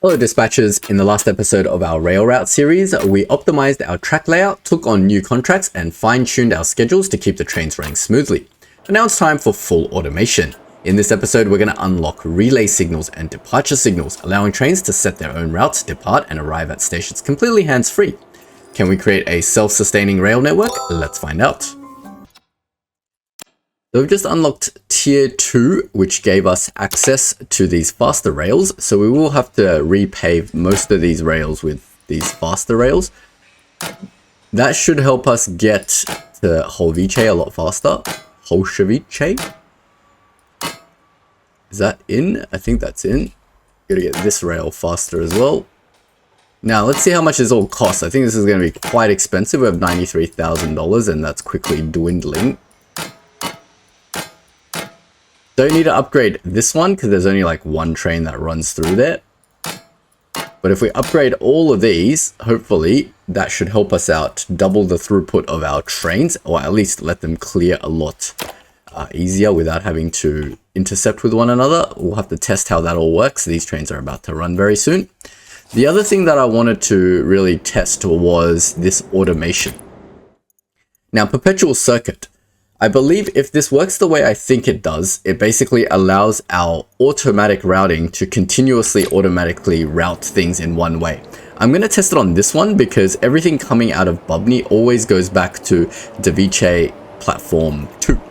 Hello dispatchers, in the last episode of our rail route series, we optimized our track layout, took on new contracts and fine-tuned our schedules to keep the trains running smoothly. But now it's time for full automation. In this episode, we're going to unlock relay signals and departure signals, allowing trains to set their own routes, depart and arrive at stations completely hands-free. Can we create a self-sustaining rail network? Let's find out. So we've just unlocked tier 2, which gave us access to these faster rails. So we will have to repave most of these rails with these faster rails. That should help us get to Holvice a lot faster. Holvice? Is that in? I think that's in. Gotta get this rail faster as well. Now let's see how much this all costs. I think this is going to be quite expensive. We have $93,000 and that's quickly dwindling. Don't need to upgrade this one because there's only like one train that runs through there. But if we upgrade all of these, hopefully that should help us out double the throughput of our trains, or at least let them clear a lot easier without having to intercept with one another. We'll have to test how that all works. These trains are about to run very soon. The other thing that I wanted to really test was this automation. Now, perpetual circuit. I believe if this works the way I think it does, it basically allows our automatic routing to continuously automatically route things in one way. I'm going to test it on this one because everything coming out of Bubney always goes back to Davice platform 2.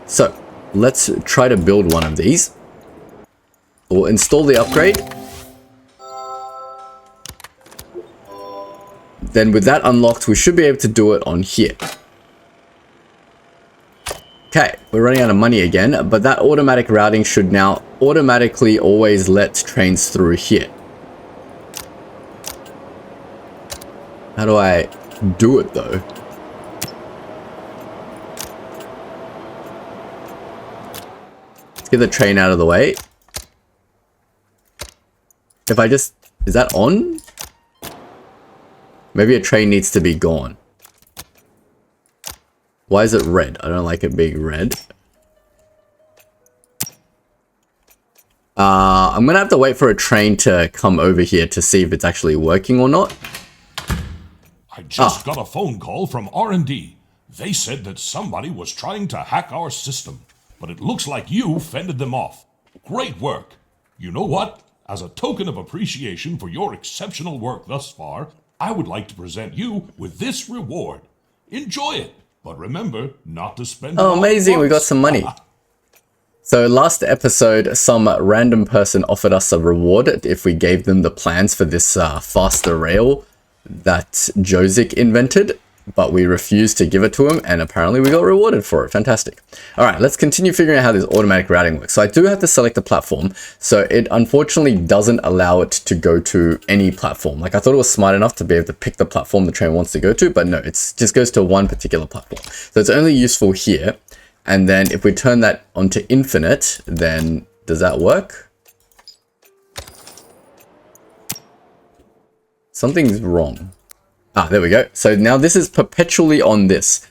So let's try to build one of these. We'll install the upgrade. Then with that unlocked, we should be able to do it on here. Okay, we're running out of money again, but that automatic routing should now automatically always let trains through here. How do I do it though? Let's get the train out of the way. If I just... is that on? Maybe a train needs to be gone. Why is it red? I don't like it being red. I'm gonna have to wait for a train to come over here to see if it's actually working or not. I just got a phone call from R&D. They said that somebody was trying to hack our system, but it looks like you fended them off. Great work. You know what? As a token of appreciation for your exceptional work thus far, I would like to present you with this reward. Enjoy it. But remember not to spend it. Oh, amazing. We got some money. So last episode, some random person offered us a reward if we gave them the plans for this faster rail that Josic invented, but we refused to give it to him, and apparently we got rewarded for it. Fantastic. All right, let's continue figuring out how this automatic routing works. So I do have to select a platform, so it unfortunately doesn't allow it to go to any platform. Like I thought it was smart enough to be able to pick the platform the train wants to go to, but no, it just goes to one particular platform. So it's only useful here. And then if we turn that onto infinite, then does that work? Something's wrong. Ah, there we go. So now this is perpetually on this.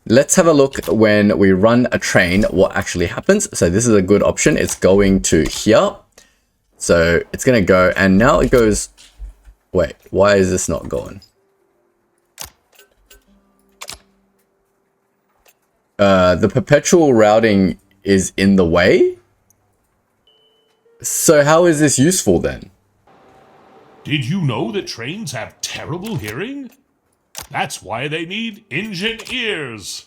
Let's have a look when we run a train, what actually happens. So this is a good option. It's going to here. So it's going to go, and now it goes, wait, why is this not going? The perpetual routing is in the way. So how is this useful then? Did you know that trains have terrible hearing? That's why they need engine ears.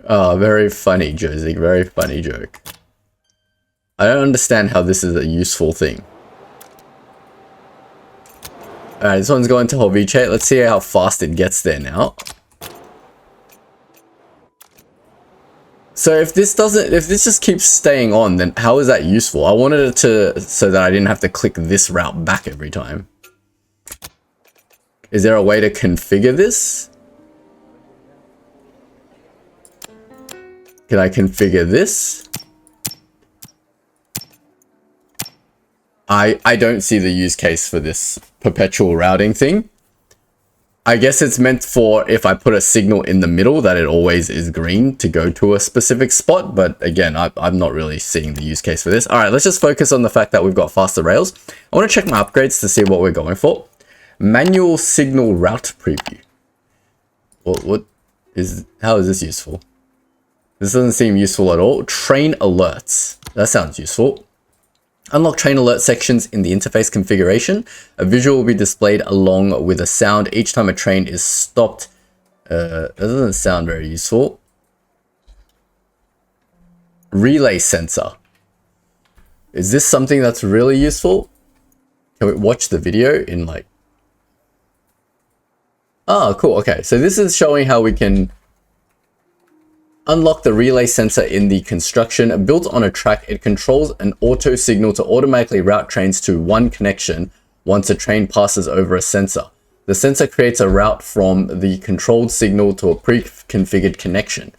Oh, very funny, Josie. Very funny joke. I don't understand how this is a useful thing. Alright, this one's going to Holvice. Let's see how fast it gets there now. So if this just keeps staying on, then how is that useful? I wanted it to, so that I didn't have to click this route back every time. Is there a way to configure this? Can I configure this? I don't see the use case for this perpetual routing thing. I guess it's meant for if I put a signal in the middle that it always is green to go to a specific spot. But again, I'm not really seeing the use case for this. All right, let's just focus on the fact that we've got faster rails. I want to check my upgrades to see what we're going for. Manual signal route preview. How is this useful? This doesn't seem useful at all. Train alerts. That sounds useful. Unlock train alert sections in the interface configuration. A visual will be displayed along with a sound each time a train is stopped. That doesn't sound very useful. Relay sensor. Is this something that's really useful? Can we watch the video in like... Oh, cool. Okay, so this is showing how we can unlock the relay sensor in the construction. Built on a track, it controls an auto signal to automatically route trains to one connection once a train passes over a sensor. The sensor creates a route from the controlled signal to a pre-configured connection.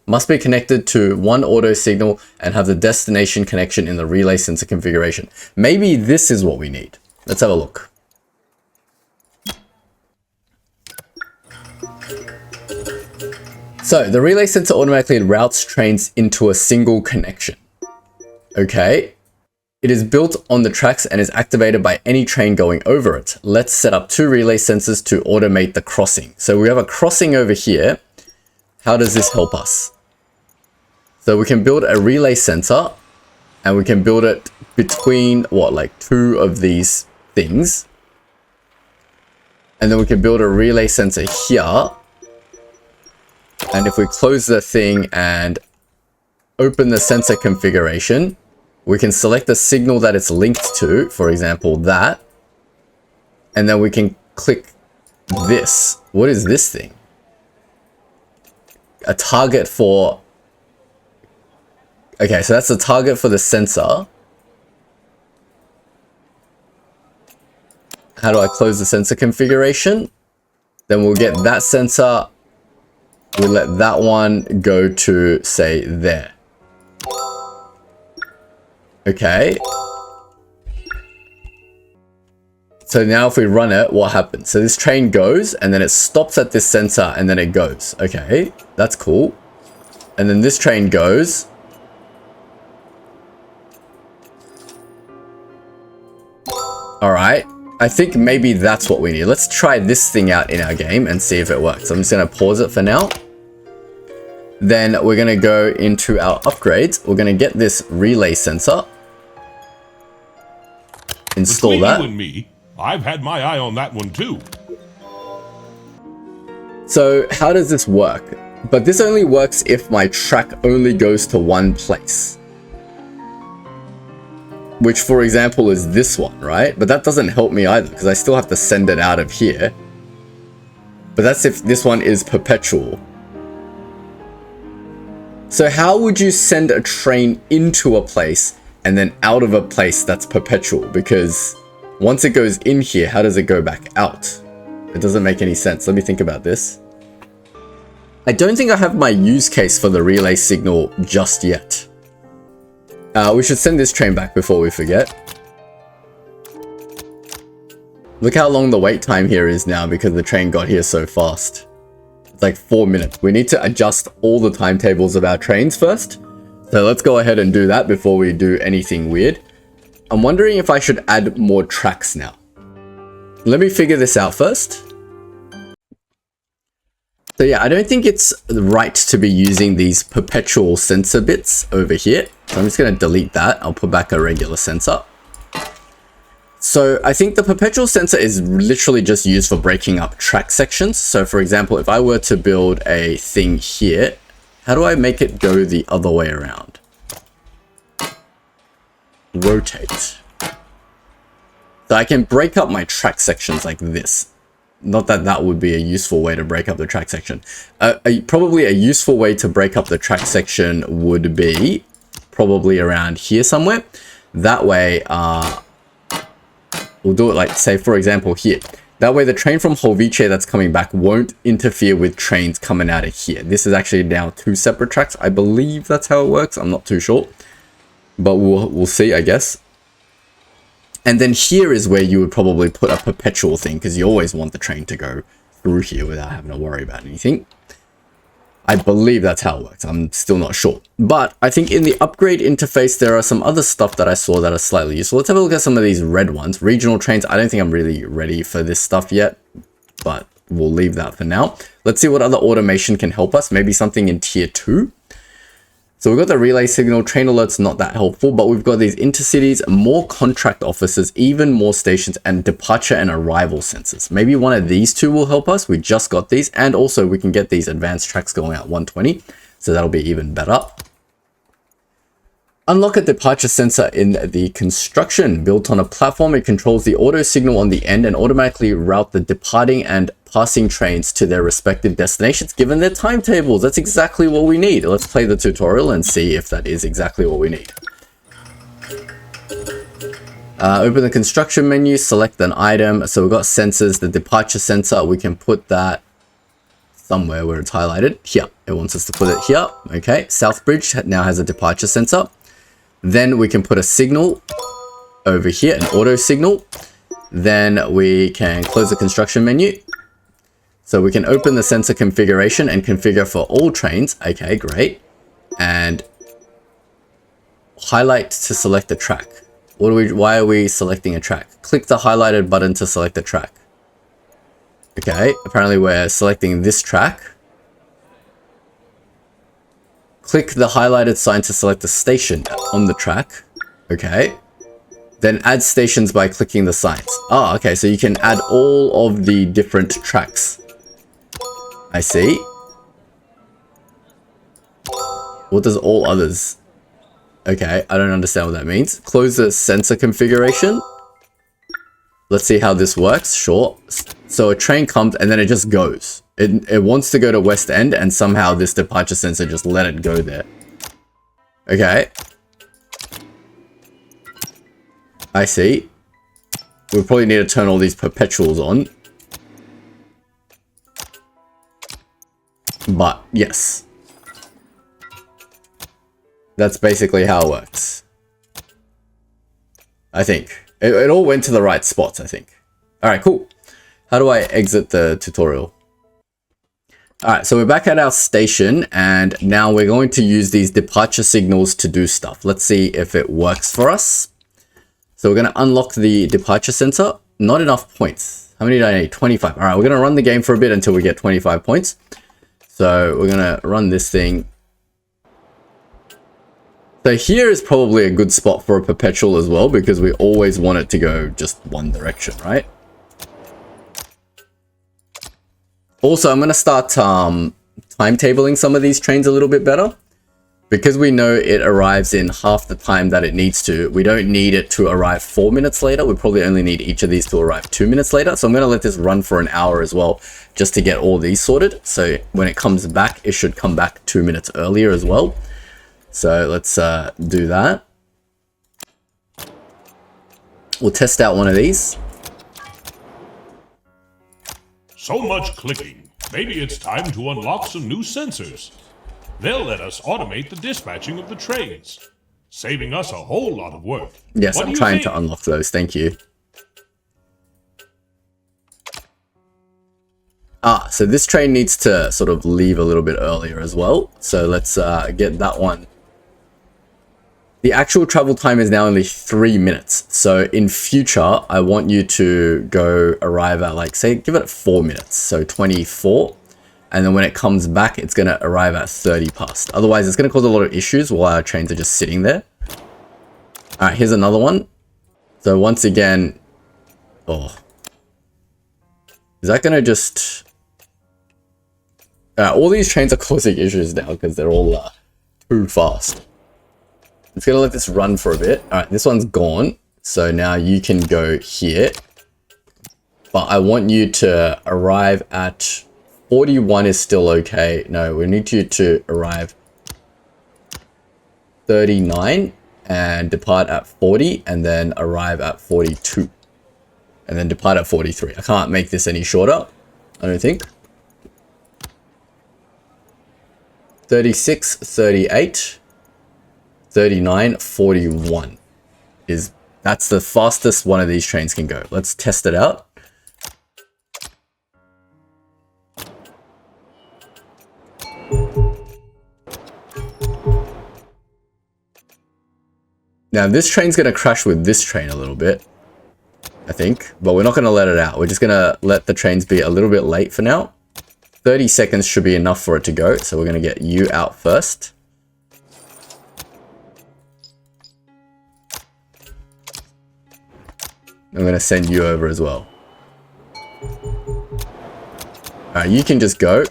Must be connected to one auto signal and have the destination connection in the relay sensor configuration. Maybe this is what we need. Let's have a look. So the relay sensor automatically routes trains into a single connection. Okay. It is built on the tracks and is activated by any train going over it. Let's set up 2 relay sensors to automate the crossing. So we have a crossing over here. How does this help us? So we can build a relay sensor and we can build it between what, like 2 of these things. And then we can build a relay sensor here. And if we close the thing and open the sensor configuration, we can select the signal that it's linked to, for example, that. And then we can click this. What is this thing? A target for... Okay, so that's the target for the sensor. How do I close the sensor configuration? Then we'll get that sensor. We'll let that one go to, say, there. Okay. So now if we run it, what happens? So this train goes, and then it stops at this sensor, and then it goes. Okay, that's cool. And then this train goes. All right. I think maybe that's what we need. Let's try this thing out in our game and see if it works. I'm just going to pause it for now. Then we're going to go into our upgrades. We're going to get this relay sensor. Install that. Between you and me, I've had my eye on that one too. So how does this work? But this only works if my track only goes to one place. Which, for example, is this one, right? But that doesn't help me either, because I still have to send it out of here. But that's if this one is perpetual. So how would you send a train into a place and then out of a place that's perpetual? Because once it goes in here, how does it go back out? It doesn't make any sense. Let me think about this. I don't think I have my use case for the relay signal just yet. We should send this train back before we forget. Look how long the wait time here is now because the train got here so fast. It's like 4 minutes. We need to adjust all the timetables of our trains first. So let's go ahead and do that before we do anything weird. I'm wondering if I should add more tracks now. Let me figure this out first. So yeah, I don't think it's right to be using these perpetual sensor bits over here. So I'm just going to delete that. I'll put back a regular sensor. So I think the perpetual sensor is literally just used for breaking up track sections. So for example, if I were to build a thing here, how do I make it go the other way around? Rotate. So I can break up my track sections like this. Not that that would be a useful way to break up the track section. Probably a useful way to break up the track section would be probably around here somewhere. That way, we'll do it like, say, for example, here. That way, the train from Holvice that's coming back won't interfere with trains coming out of here. This is actually now 2 separate tracks. I believe that's how it works. I'm not too sure. But we'll see, I guess. And then here is where you would probably put a perpetual thing, because you always want the train to go through here without having to worry about anything. I believe that's how it works. I'm still not sure. But I think in the upgrade interface, there are some other stuff that I saw that are slightly useful. Let's have a look at some of these red ones. Regional trains. I don't think I'm really ready for this stuff yet, but we'll leave that for now. Let's see what other automation can help us. Maybe something in tier 2. So we've got the relay signal, train alerts, not that helpful, but we've got these intercities, more contract offices, even more stations, and departure and arrival sensors. Maybe one of these two will help us. We just got these, and also we can get these advanced tracks going at 120, so that'll be even better. Unlock a departure sensor in the construction. Built on a platform, it controls the auto signal on the end and automatically route the departing and passing trains to their respective destinations given their timetables. That's exactly what we need. Let's play the tutorial and see if that is exactly what we need. Open the construction menu, select an item. So we've got sensors, the departure sensor. We can put that somewhere where it's highlighted. Here, it wants us to put it here. Okay, Southbridge now has a departure sensor. Then we can put a signal over here, an auto signal. Then we can close the construction menu. So we can open the sensor configuration and configure for all trains. Okay, great. And highlight to select a track. Why are we selecting a track? Click the highlighted button to select a track. Okay, apparently we're selecting this track. Click the highlighted sign to select the station on the track. Okay. Then add stations by clicking the signs. Oh, okay, so you can add all of the different tracks. I see. What does all others? Okay, I don't understand what that means. Close the sensor configuration. Let's see how this works. Sure. So a train comes and then it just goes. It wants to go to West End and somehow this departure sensor just let it go there. Okay. I see. We'll probably need to turn all these perpetuals on. But yes. That's basically how it works. I think. It all went to the right spots, I think. Alright, cool. How do I exit the tutorial? Alright, so we're back at our station, and now we're going to use these departure signals to do stuff. Let's see if it works for us. So we're going to unlock the departure sensor. Not enough points. How many do I need? 25. Alright, we're going to run the game for a bit until we get 25 points. So we're going to run this thing. So here is probably a good spot for a perpetual as well, because we always want it to go just one direction, right? Also, I'm going to start timetabling some of these trains a little bit better. Because we know it arrives in half the time that it needs to, we don't need it to arrive 4 minutes later. We probably only need each of these to arrive 2 minutes later. So I'm going to let this run for an hour as well, just to get all these sorted. So when it comes back, it should come back 2 minutes earlier as well. So let's do that. We'll test out one of these. So much clicking. Maybe it's time to unlock some new sensors. They'll let us automate the dispatching of the trains, saving us a whole lot of work. Yes, I'm trying to unlock those. Thank you. Ah, so this train needs to sort of leave a little bit earlier as well. So let's get that one. The actual travel time is now only 3 minutes. So in future, I want you to go arrive at, like, say, give it 4 minutes. So 24. And then when it comes back, it's going to arrive at 30 past. Otherwise, it's going to cause a lot of issues while our trains are just sitting there. All right, here's another one. So once again, oh, is that going to just... all these trains are causing issues now because they're all too fast. It's going to let this run for a bit. All right, this one's gone. So now you can go here. But I want you to arrive at 41 is still okay. No, we need you to arrive 39 and depart at 40 and then arrive at 42. And then depart at 43. I can't make this any shorter, I don't think. 36, 38. 39, 41 is, that's the fastest one of these trains can go. Let's test it out. Now this train's going to crash with this train a little bit, I think, but we're not going to let it out. We're just going to let the trains be a little bit late for now. 30 seconds should be enough for it to go, so we're going to get you out first. I'm going to send you over as well. Alright, you can just go.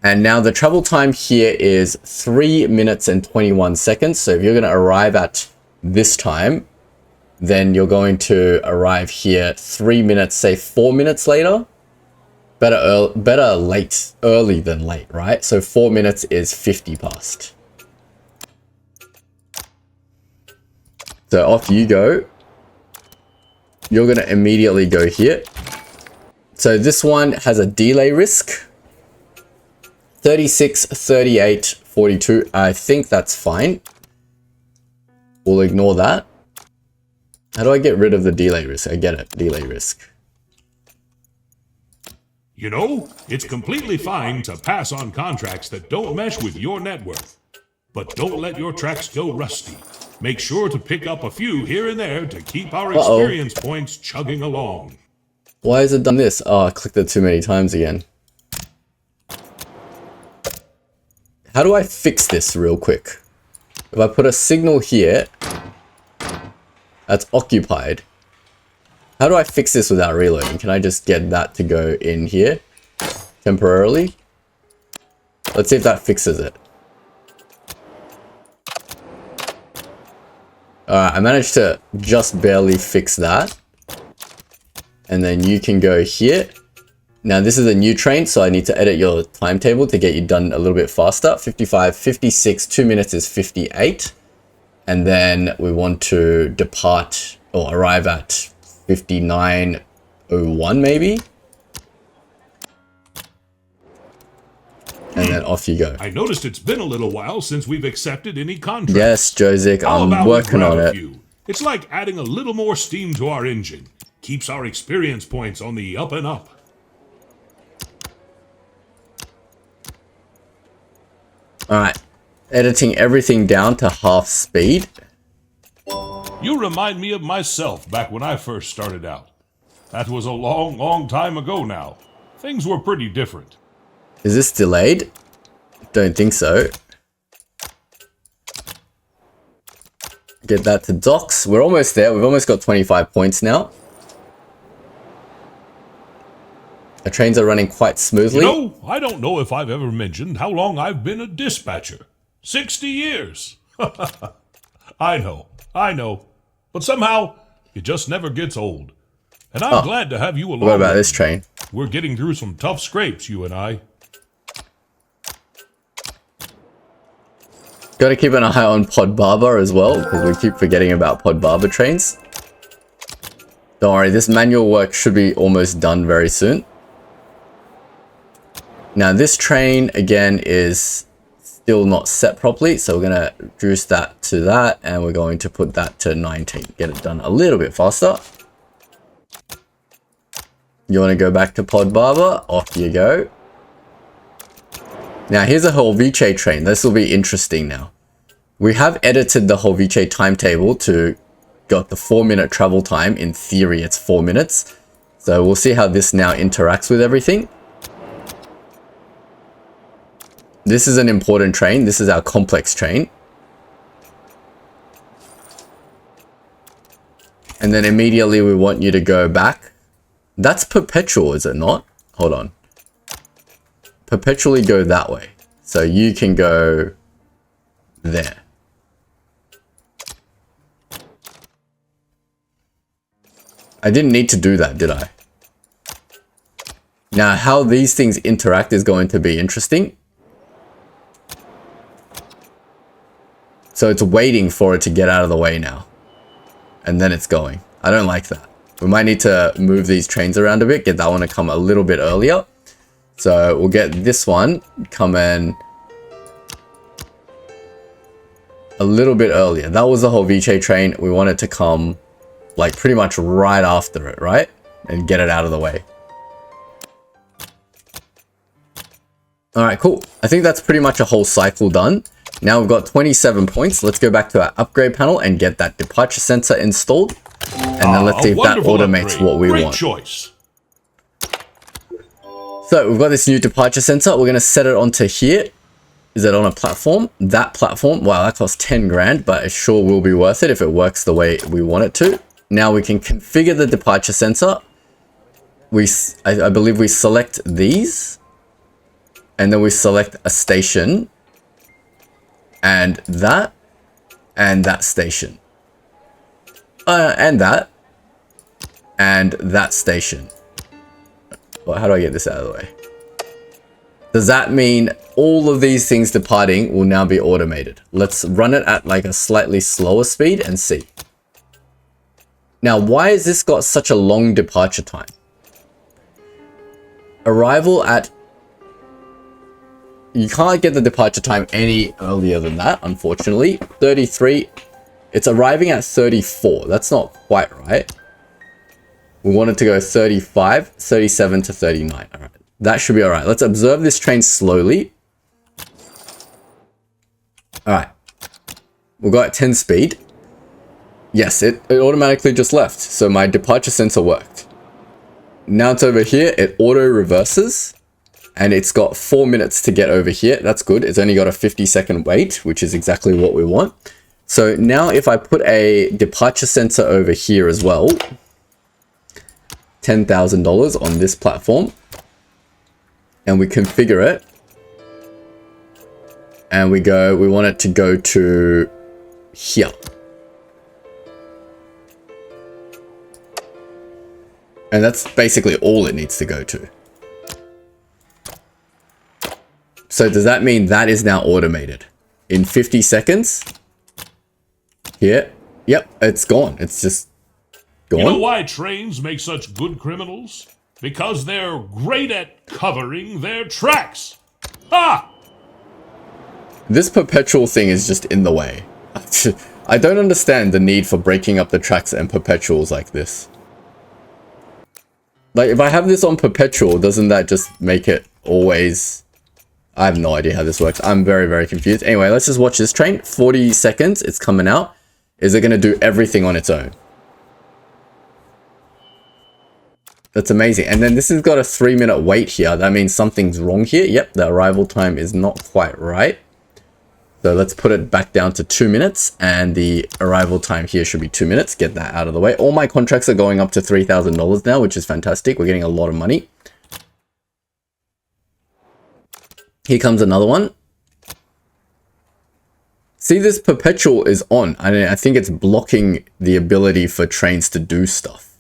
And now the travel time here is 3 minutes and 21 seconds. So if you're going to arrive at this time, then you're going to arrive here 3 minutes, say 4 minutes later. Better late, early than late, right? So 4 minutes is 50 past. So off you go. You're going to immediately go here. So this one has a delay risk. 36, 38, 42. I think that's fine. We'll ignore that. How do I get rid of the delay risk? I get it. Delay risk. You know, it's completely fine to pass on contracts that don't mesh with your net worth. But don't let your tracks go rusty. Make sure to pick up a few here and there to keep our experience points chugging along. Why has it done this? Oh, I clicked it too many times again. How do I fix this real quick? If I put a signal here, that's occupied. How do I fix this without reloading? Can I just get that to go in here temporarily? Let's see if that fixes it. Alright, I managed to just barely fix that. And then you can go here. Now this is a new train, so I need to edit your timetable to get you done a little bit faster. 55, 56, 2 minutes is 58. And then we want to depart or arrive at 59:01 maybe. And then off you go. I noticed it's been a little while since we've accepted any contracts. Yes, Josic, I'm working on it. It's like adding a little more steam to our engine. Keeps our experience points on the up and up. Alright, editing everything down to half speed. You remind me of myself back when I first started out. That was a long, long time ago now. Things were pretty different. Is this delayed? Don't think so. Get that to docks. We're almost there. We've almost got 25 points now. The trains are running quite smoothly. You know, I don't know if I've ever mentioned how long I've been a dispatcher. 60 years. I know. But somehow, it just never gets old. And I'm glad to have you along. What about this train? We're getting through some tough scrapes, you and I. Got to keep an eye on Pod Barber as well, because we keep forgetting about Pod Barber trains. Don't worry, this manual work should be almost done very soon. Now this train, again, is still not set properly, so we're going to reduce that to that, and we're going to put that to 19. Get it done a little bit faster. You want to go back to Pod Barber? Off you go. Now here's a Holvice train. This will be interesting now. We have edited the Holvice timetable to got the 4-minute travel time. In theory, it's 4 minutes. So we'll see how this now interacts with everything. This is an important train. This is our complex train. And then immediately we want you to go back. That's perpetual, is it not? Hold on. Perpetually go that way. So you can go there. I didn't need to do that, did I? Now, how these things interact is going to be interesting. So it's waiting for it to get out of the way now. And then it's going. I don't like that. We might need to move these trains around a bit. Get that one to come a little bit earlier. So we'll get this one coming a little bit earlier. That was the Holvice train. We want it to come like pretty much right after it, right? And get it out of the way. All right, cool. I think that's pretty much a whole cycle done. Now we've got 27 points. Let's go back to our upgrade panel and get that departure sensor installed. And then let's see if that automates what we want. Choice. So we've got this new departure sensor. We're going to set it onto here. Is it on a platform? That platform, wow, that costs 10 grand, but it sure will be worth it if it works the way we want it to. Now we can configure the departure sensor. I believe we select these, and then we select a station, and that station, and that station. Well, how do I get this out of the way? Does that mean all of these things departing will now be automated? Let's run it at like a slightly slower speed and see. Now, why has this got such a long departure time? Arrival at... You can't get the departure time any earlier than that, unfortunately. 33. It's arriving at 34. That's not quite right. We want it to go 35, 37 to 39. All right. That should be all right. Let's observe this train slowly. All right. We'll go at 10 speed. Yes, it automatically just left. So my departure sensor worked. Now it's over here. It auto reverses. And it's got 4 minutes to get over here. That's good. It's only got a 50-second wait, which is exactly what we want. So now if I put a departure sensor over here as well, $10,000 on this platform, and we configure it, and we want it to go to here. And that's basically all it needs to go to. So does that mean that is now automated? In 50 seconds? Here. Yep, it's gone. It's just gone. You know why trains make such good criminals? Because they're great at covering their tracks. Ha! This perpetual thing is just in the way. I don't understand the need for breaking up the tracks and perpetuals like this. Like, if I have this on perpetual, doesn't that just make it always... I have no idea how this works. I'm very, very confused. Anyway, let's just watch this train. 40 seconds. It's coming out. Is it going to do everything on its own? That's amazing. And then this has got a 3-minute wait here. That means something's wrong here. Yep, the arrival time is not quite right. So let's put it back down to 2 minutes. And the arrival time here should be 2 minutes. Get that out of the way. All my contracts are going up to $3,000 now, which is fantastic. We're getting a lot of money. Here comes another one. See, this perpetual is on. I think it's blocking the ability for trains to do stuff.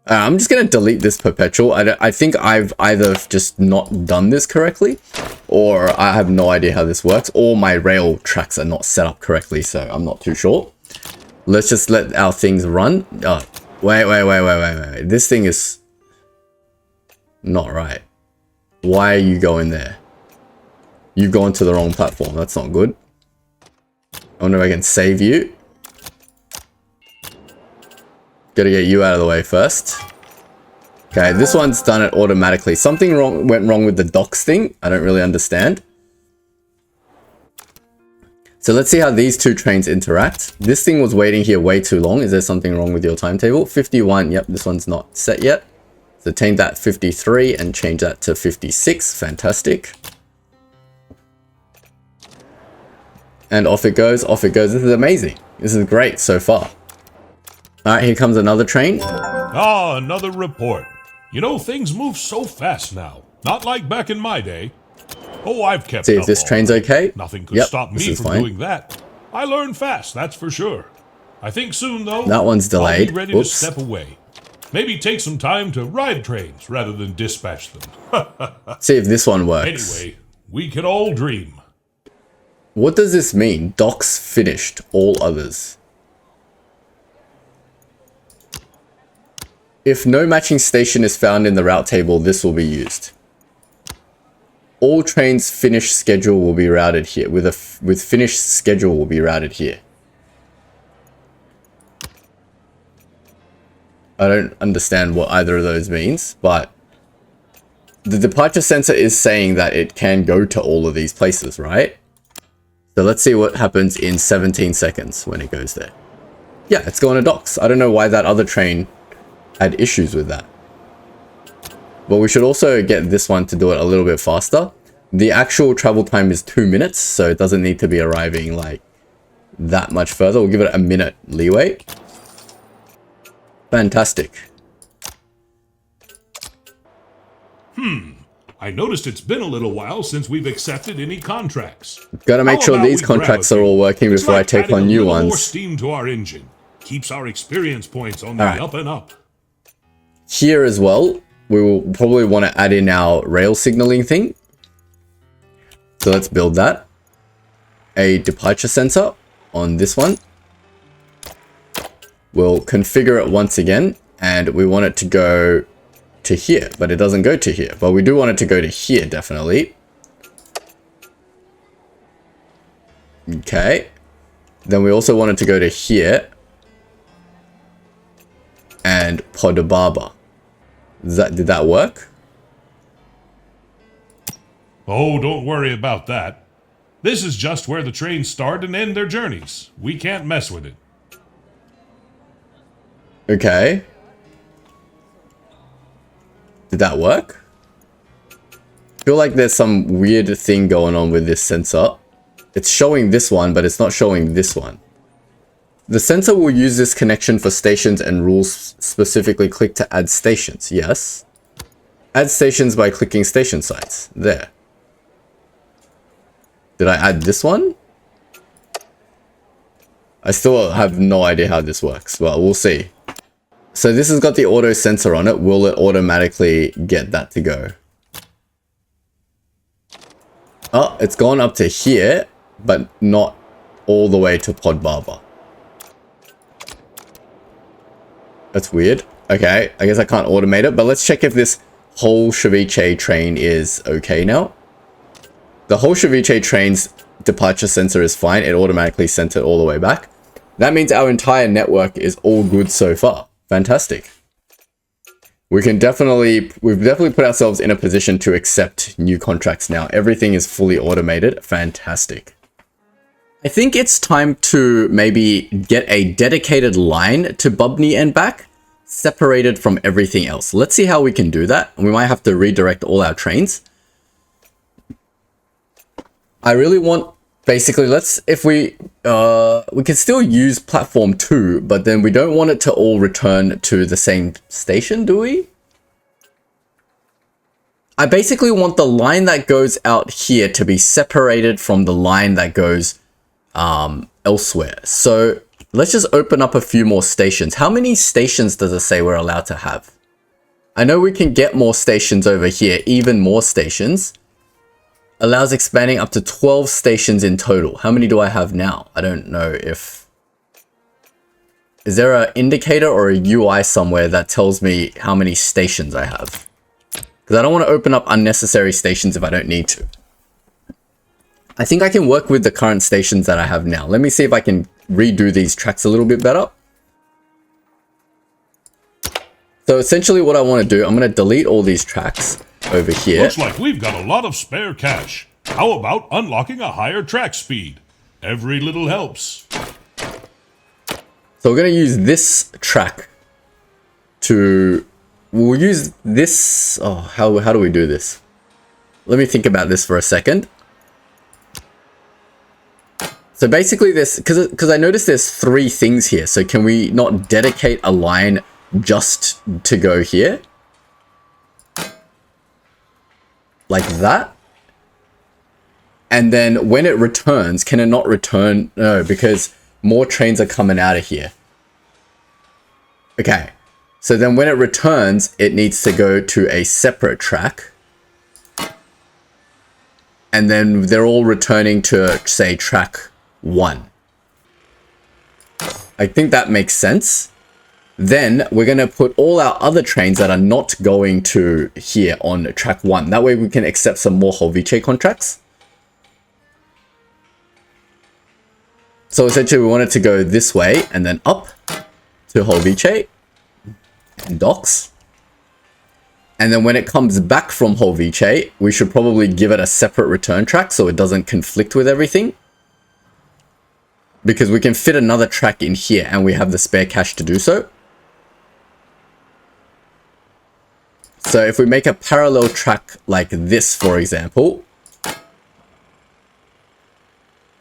I'm just going to delete this perpetual. I think I've either just not done this correctly, or I have no idea how this works, or my rail tracks are not set up correctly, so I'm not too sure. Let's just let our things run. Oh, wait. This thing is not right. Why are you going there? You've gone to the wrong platform. That's not good. I wonder if I can save you. Gotta get you out of the way first. Okay, this one's done it automatically. Something went wrong with the docks thing. I don't really understand. So let's see how these two trains interact. This thing was waiting here way too long. Is there something wrong with your timetable? 51. Yep, this one's not set yet. So change that 53 and change that to 56. Fantastic. And off it goes, off it goes. This is amazing. This is great so far. All right, here comes another train. Ah, another report. You know, things move so fast now. Not like back in my day. Oh, I've kept See up if this all train's day. okay. Nothing could stop me from doing that. I learn fast, that's for sure. I think soon, though, that one's delayed. I'll be ready to step away. Maybe take some time to ride trains rather than dispatch them. See if this one works. Anyway, we can all dream. What does this mean? Docks finished. All others. If no matching station is found in the route table, this will be used. All trains finished schedule will be routed here. With finished schedule will be routed here. I don't understand what either of those means, but the departure sensor is saying that it can go to all of these places, right? So let's see what happens in 17 seconds when it goes there. Yeah, it's going to docks. I don't know why that other train had issues with that. But we should also get this one to do it a little bit faster. The actual travel time is 2 minutes, so it doesn't need to be arriving like that much further. We'll give it a minute leeway. Fantastic. I noticed it's been a little while since we've accepted any contracts. Gotta make sure these contracts are all working before I take on new ones. More steam to our engine. Keeps our experience points on the up and up. Here as well, we will probably want to add in our rail signaling thing. So let's build that. A departure sensor on this one. We'll configure it once again, and we want it to go to here, but it doesn't go to here. But we do want it to go to here, definitely. Okay. Then we also want it to go to here. And Podababa. Did that work? Oh, don't worry about that. This is just where the trains start and end their journeys. We can't mess with it. Okay. Did that work? I feel like there's some weird thing going on with this sensor. It's showing this one, but it's not showing this one. The sensor will use this connection for stations and rules, specifically click to add stations. Yes. Add stations by clicking station sites. There. Did I add this one? I still have no idea how this works. Well, we'll see. So this has got the auto sensor on it. Will it automatically get that to go? Oh, it's gone up to here, but not all the way to Podbaba. That's weird. Okay, I guess I can't automate it, but let's check if this whole Ceviche train is okay now. The whole Ceviche train's departure sensor is fine. It automatically sent it all the way back. That means our entire network is all good so far. Fantastic. We've definitely put ourselves in a position to accept new contracts now. Everything is fully automated. Fantastic. I think it's time to maybe get a dedicated line to Bubney and back, separated from everything else. Let's see how we can do that. We might have to redirect all our trains. I really want, basically, we can still use platform 2, but then we don't want it to all return to the same station, do we? I basically want the line that goes out here to be separated from the line that goes elsewhere. So let's just open up a few more stations. How many stations does it say we're allowed to have? I know we can get more stations over here, even more stations. Allows expanding up to 12 stations in total. How many do I have now? I don't know if... Is there an indicator or a UI somewhere that tells me how many stations I have? Because I don't want to open up unnecessary stations if I don't need to. I think I can work with the current stations that I have now. Let me see if I can redo these tracks a little bit better. So essentially what I want to do, I'm going to delete all these tracks over here. Looks like we've got a lot of spare cash. How about unlocking a higher track speed? Every little helps. So we're going to use this track to... We'll use this... Oh, how do we do this? Let me think about this for a second. So basically this... Because I noticed there's 3 things here. So can we not dedicate a line just to go here? Like that. And then when it returns, can it not return? No, because more trains are coming out of here. Okay. So then when it returns, it needs to go to a separate track. And then they're all returning to, say, track 1. I think that makes sense. Then we're going to put all our other trains that are not going to here on track 1. That way we can accept some more Holvice contracts. So essentially we want it to go this way and then up to Holvice and docks. And then when it comes back from Holvice, we should probably give it a separate return track so it doesn't conflict with everything. because we can fit another track in here and we have the spare cache to do so. So if we make a parallel track like this, for example,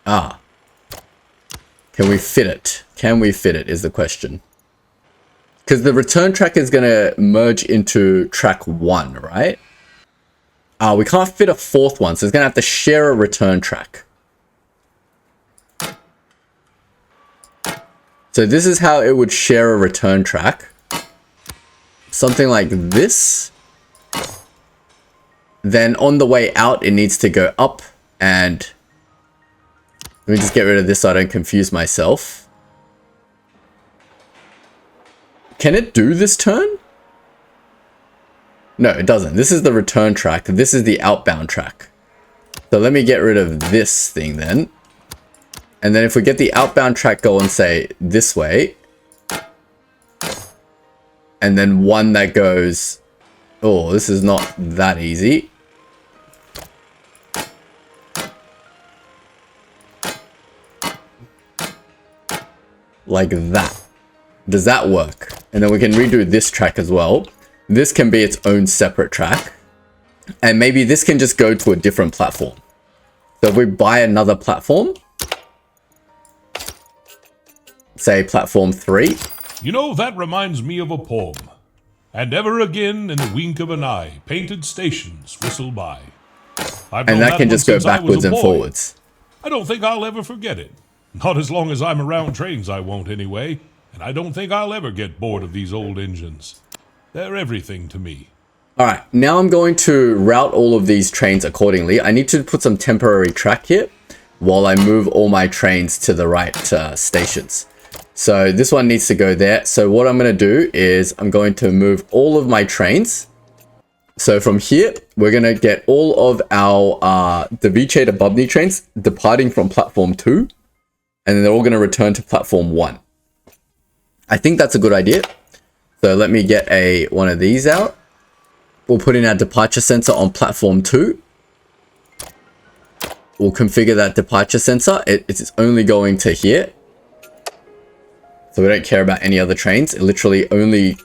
can we fit it? Can we fit it is the question. Because the return track is going to merge into track 1, right? We can't fit a fourth one, so it's going to have to share a return track. So this is how it would share a return track. Something like this. Then on the way out, it needs to go up and... Let me just get rid of this so I don't confuse myself. Can it do this turn? No, it doesn't. This is the return track. This is the outbound track. So let me get rid of this thing then. And then if we get the outbound track going, say, this way. And then one that goes... Oh, this is not that easy. Like that. Does that work? And then we can redo this track as well. This can be its own separate track. And maybe this can just go to a different platform. So if we buy another platform, say platform 3. You know, that reminds me of a poem. And ever again, in the wink of an eye, painted stations whistle by. And that can just go backwards and forwards. I don't think I'll ever forget it. Not as long as I'm around trains, I won't anyway. And I don't think I'll ever get bored of these old engines. They're everything to me. Alright, now I'm going to route all of these trains accordingly. I need to put some temporary track here while I move all my trains to the right stations. So this one needs to go there. So what I'm going to do is I'm going to move all of my trains. So from here, we're going to get all of our Device to Bubney trains departing from platform 2. And then they're all going to return to platform 1. I think that's a good idea. So let me get one of these out. We'll put in our departure sensor on platform 2. We'll configure that departure sensor. It's only going to here. So we don't care about any other trains. It literally only...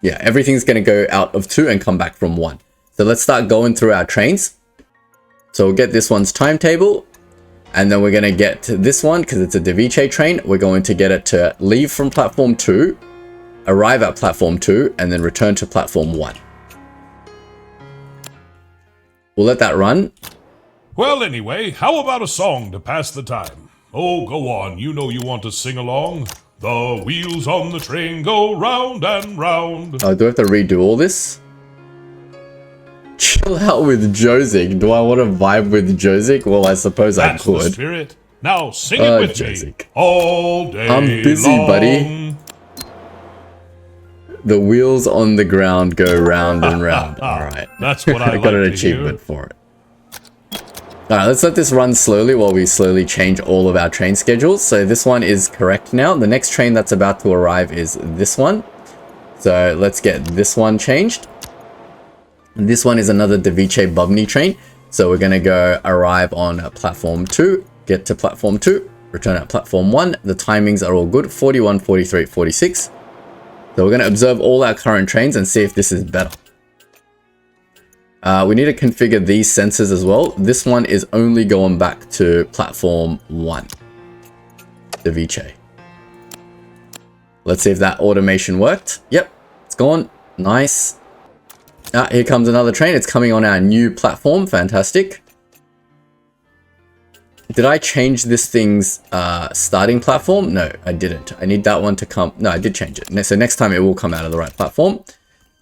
Yeah, everything's going to go out of 2 and come back from 1. So let's start going through our trains. So we'll get this one's timetable. And then we're going to get to this one, because it's a Device train. We're going to get it to leave from platform 2, arrive at platform 2, and then return to platform 1. We'll let that run. Well, anyway, how about a song to pass the time? Oh, go on, you know you want to sing along. The wheels on the train go round and round. Oh, do I have to redo all this? Chill out with Jozik. Do I want to vibe with Jozik? Well, I suppose That's I could. The spirit. Now sing it with Jozik. me all day I'm busy, long. buddy. The wheels on the ground go round and round. Alright. That's what I got like an to achievement hear. for it. Alright, let's let this run slowly while we slowly change all of our train schedules. So this one is correct now. The next train that's about to arrive is this one. So let's get this one changed. And this one is another Device Bubney train. So we're going to go arrive on platform 2, get to platform 2, return at platform 1. The timings are all good, 41, 43, 46. So we're going to observe all our current trains and see if this is better. We need to configure these sensors as well. This one is only going back to platform 1. Device. Let's see if that automation worked. Yep, it's gone. Nice. Here comes another train. It's coming on our new platform. Fantastic. Did I change this thing's starting platform? No, I didn't. I need that one to come. No, I did change it. So next time it will come out of the right platform.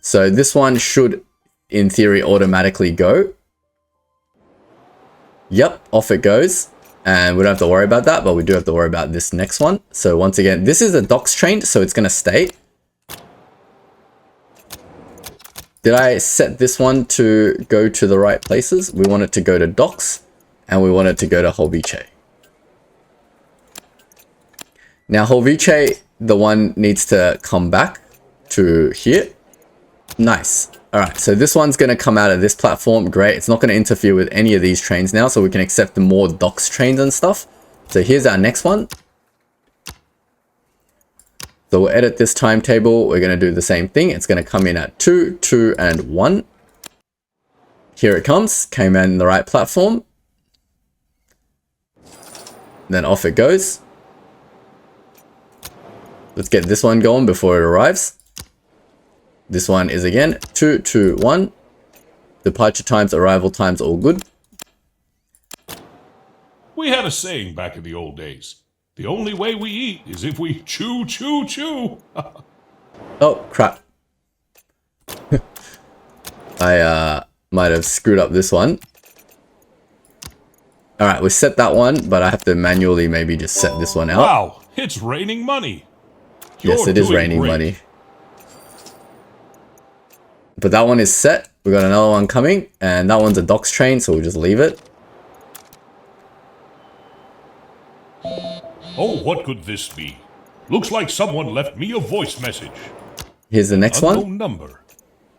So this one should, in theory, automatically go. Yep, off it goes. And we don't have to worry about that, but we do have to worry about this next one. So once again, this is a docks train, so it's going to stay. Did I set this one to go to the right places? We want it to go to docks, and we want it to go to Holvice. Now Holvice, the one needs to come back to here. Nice. All right, so this one's going to come out of this platform. Great. It's not going to interfere with any of these trains now, so we can accept the more docks trains and stuff. So here's our next one. So we'll edit this timetable. We're going to do the same thing. It's going to come in at 2, 2, and 1. Here it comes. Came in the right platform. Then off it goes. Let's get this one going before it arrives. This one is again 2, 2, 1. Departure times, arrival times, all good. We had a saying back in the old days. The only way we eat is if we chew, chew, chew. Oh, crap. I might have screwed up this one. Alright, we set that one, but I have to manually maybe just set this one out. Wow, it's raining money. Yes, it is raining money. But that one is set. We got another one coming, and that one's a docks train, so we'll just leave it. Oh, what could this be? Looks like someone left me a voice message. Here's the next one. Unknown number.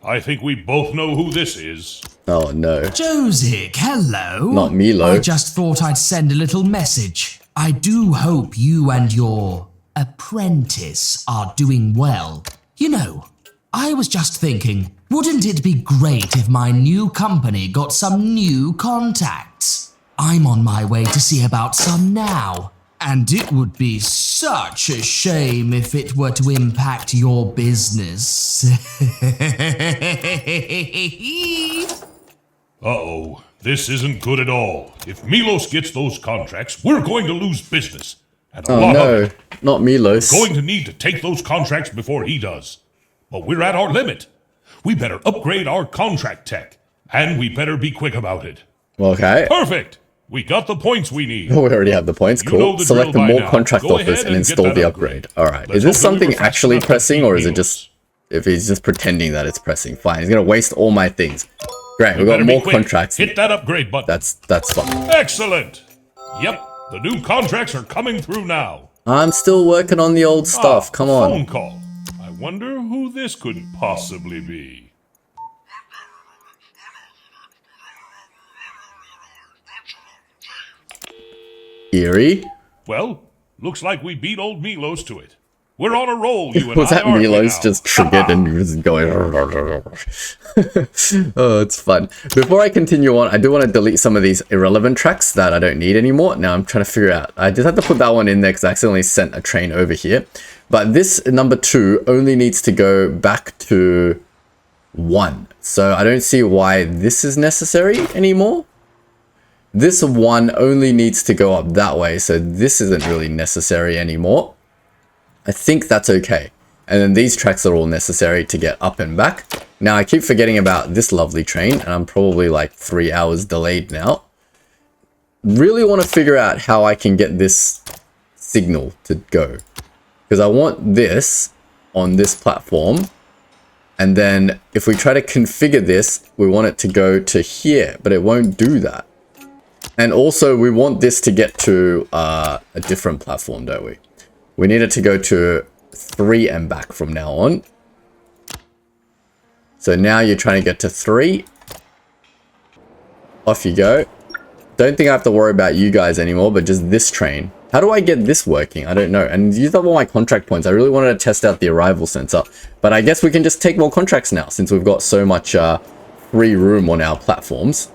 I think we both know who this is. Oh no. Josic, hello. Not Milo. I just thought I'd send a little message. I do hope you and your apprentice are doing well. You know, I was just thinking, wouldn't it be great if my new company got some new contacts? I'm on my way to see about some now. And it would be such a shame if it were to impact your business. Uh-oh, this isn't good at all. If Milos gets those contracts, we're going to lose business. And a lot of it. Not Milos. Going to need to take those contracts before he does. But we're at our limit. We better upgrade our contract tech. And we better be quick about it. Okay. Perfect! We got the points we need. Oh, we already have the points. You Cool. know the Select the drill by more now. contract Go offers ahead and and install get the that upgrade. upgrade. Alright. Let's Is this hope something we were fast actually enough to pressing, beat or is it Milos. just... If he's just pretending that it's pressing? Fine. He's going to waste all my things. Great. We've got Better be more quick. contracts. Hit that upgrade button. That's fine. Excellent! Yep, the new contracts are coming through now. I'm still working on the old stuff. Come on. Phone call. I wonder who this could possibly be. Eerie. Well, looks like we beat old Milos to it. We're on a roll, you and Was I, that aren't we Milos now? just triggered and he was going... Oh, it's fun. Before I continue on, I do want to delete some of these irrelevant tracks that I don't need anymore. Now I'm trying to figure out... I just had to put that one in there because I accidentally sent a train over here. But this number 2 only needs to go back to 1. So I don't see why this is necessary anymore. This 1 only needs to go up that way. So this isn't really necessary anymore. I think that's okay. And then these tracks are all necessary to get up and back. Now I keep forgetting about this lovely train, and I'm probably like 3 hours delayed now. Really want to figure out how I can get this signal to go. Because I want this on this platform. And then if we try to configure this, we want it to go to here, but it won't do that. And also we want this to get to a different platform, don't we? We need it to go to 3 and back from now on. So now you're trying to get to 3. Off you go. Don't think I have to worry about you guys anymore, but just this train. How do I get this working? I don't know. And use up all my contract points. I really wanted to test out the arrival sensor. But I guess we can just take more contracts now since we've got so much free room on our platforms.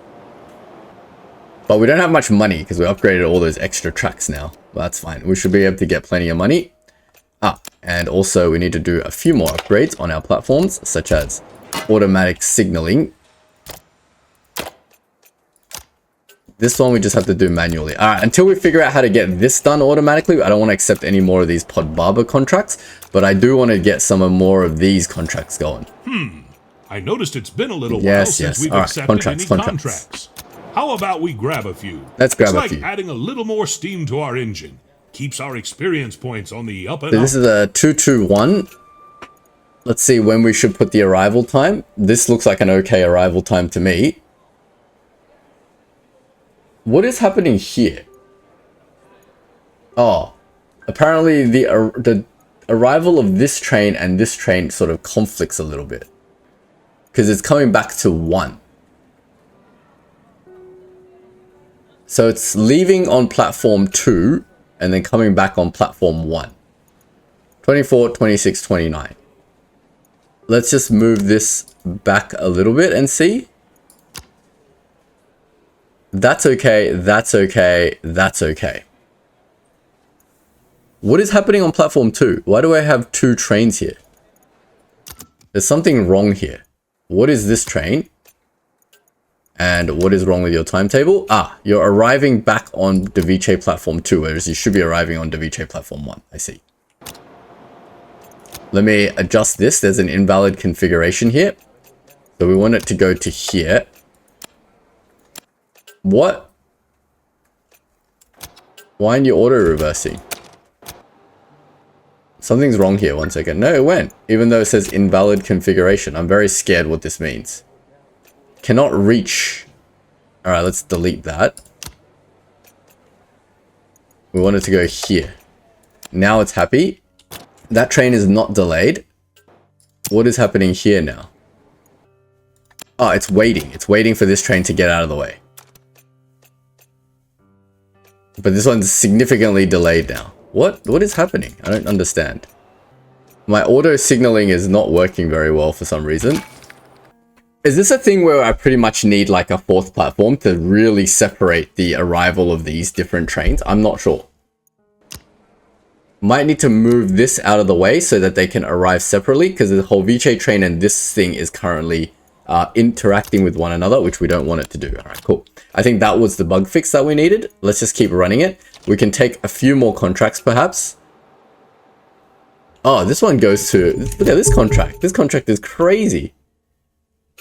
But we don't have much money because we upgraded all those extra tracks now. But that's fine. We should be able to get plenty of money. And also we need to do a few more upgrades on our platforms, such as automatic signaling. This one we just have to do manually. Alright, until we figure out how to get this done automatically, I don't want to accept any more of these pod barber contracts, but I do want to get some more of these contracts going. I noticed it's been a little while Yes, since yes. we've All right, accepted contracts. any contracts. How about we grab a few? Let's grab it's a like few. adding a little more steam to our engine. Keeps our experience points on the up and So up. this is a 221. Let's see when we should put the arrival time. This looks like an okay arrival time to me. What is happening here? Oh, apparently the arrival of this train and this train sort of conflicts a little bit. Because it's coming back to 1. So it's leaving on platform 2 and then coming back on platform 1. 24, 26, 29. Let's just move this back a little bit and see. That's okay, that's okay, that's okay. What is happening on platform 2? Why do I have 2 trains here? There's something wrong here. What is this train? And what is wrong with your timetable? Ah, you're arriving back on Device platform 2, whereas you should be arriving on Device platform 1. I see. Let me adjust this. There's an invalid configuration here. So we want it to go to here. What? Why aren't you auto reversing? Something's wrong here. 1 second. No, it went. Even though it says invalid configuration. I'm very scared what this means. Cannot reach. Alright, let's delete that. We want it to go here. Now it's happy. That train is not delayed. What is happening here now? Oh, it's waiting. It's waiting for this train to get out of the way. But this one's significantly delayed now. What is happening? I don't understand. My auto signaling is not working very well for some reason. Is this a thing where I pretty much need like a 4th platform to really separate the arrival of these different trains? I'm not sure. Might need to move this out of the way so that they can arrive separately, because the whole Vice train and this thing is currently interacting with one another, which we don't want it to do. All right, cool. I think that was the bug fix that we needed. Let's just keep running it. We can take a few more contracts perhaps. Oh, this one goes to, look at this contract. This contract is crazy.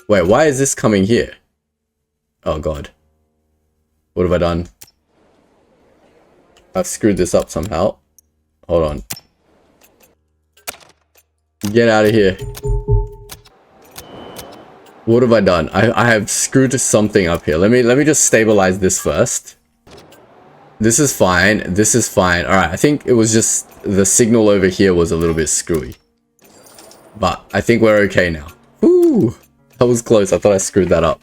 Wait, why is this coming here? Oh God. What have I done? I've screwed this up somehow. Hold on. Get out of here. What have I done? I have screwed something up here. Let me just stabilize this first. This is fine. This is fine. All right. I think it was just the signal over here was a little bit screwy. But I think we're okay now. Woo! That was close. I thought I screwed that up.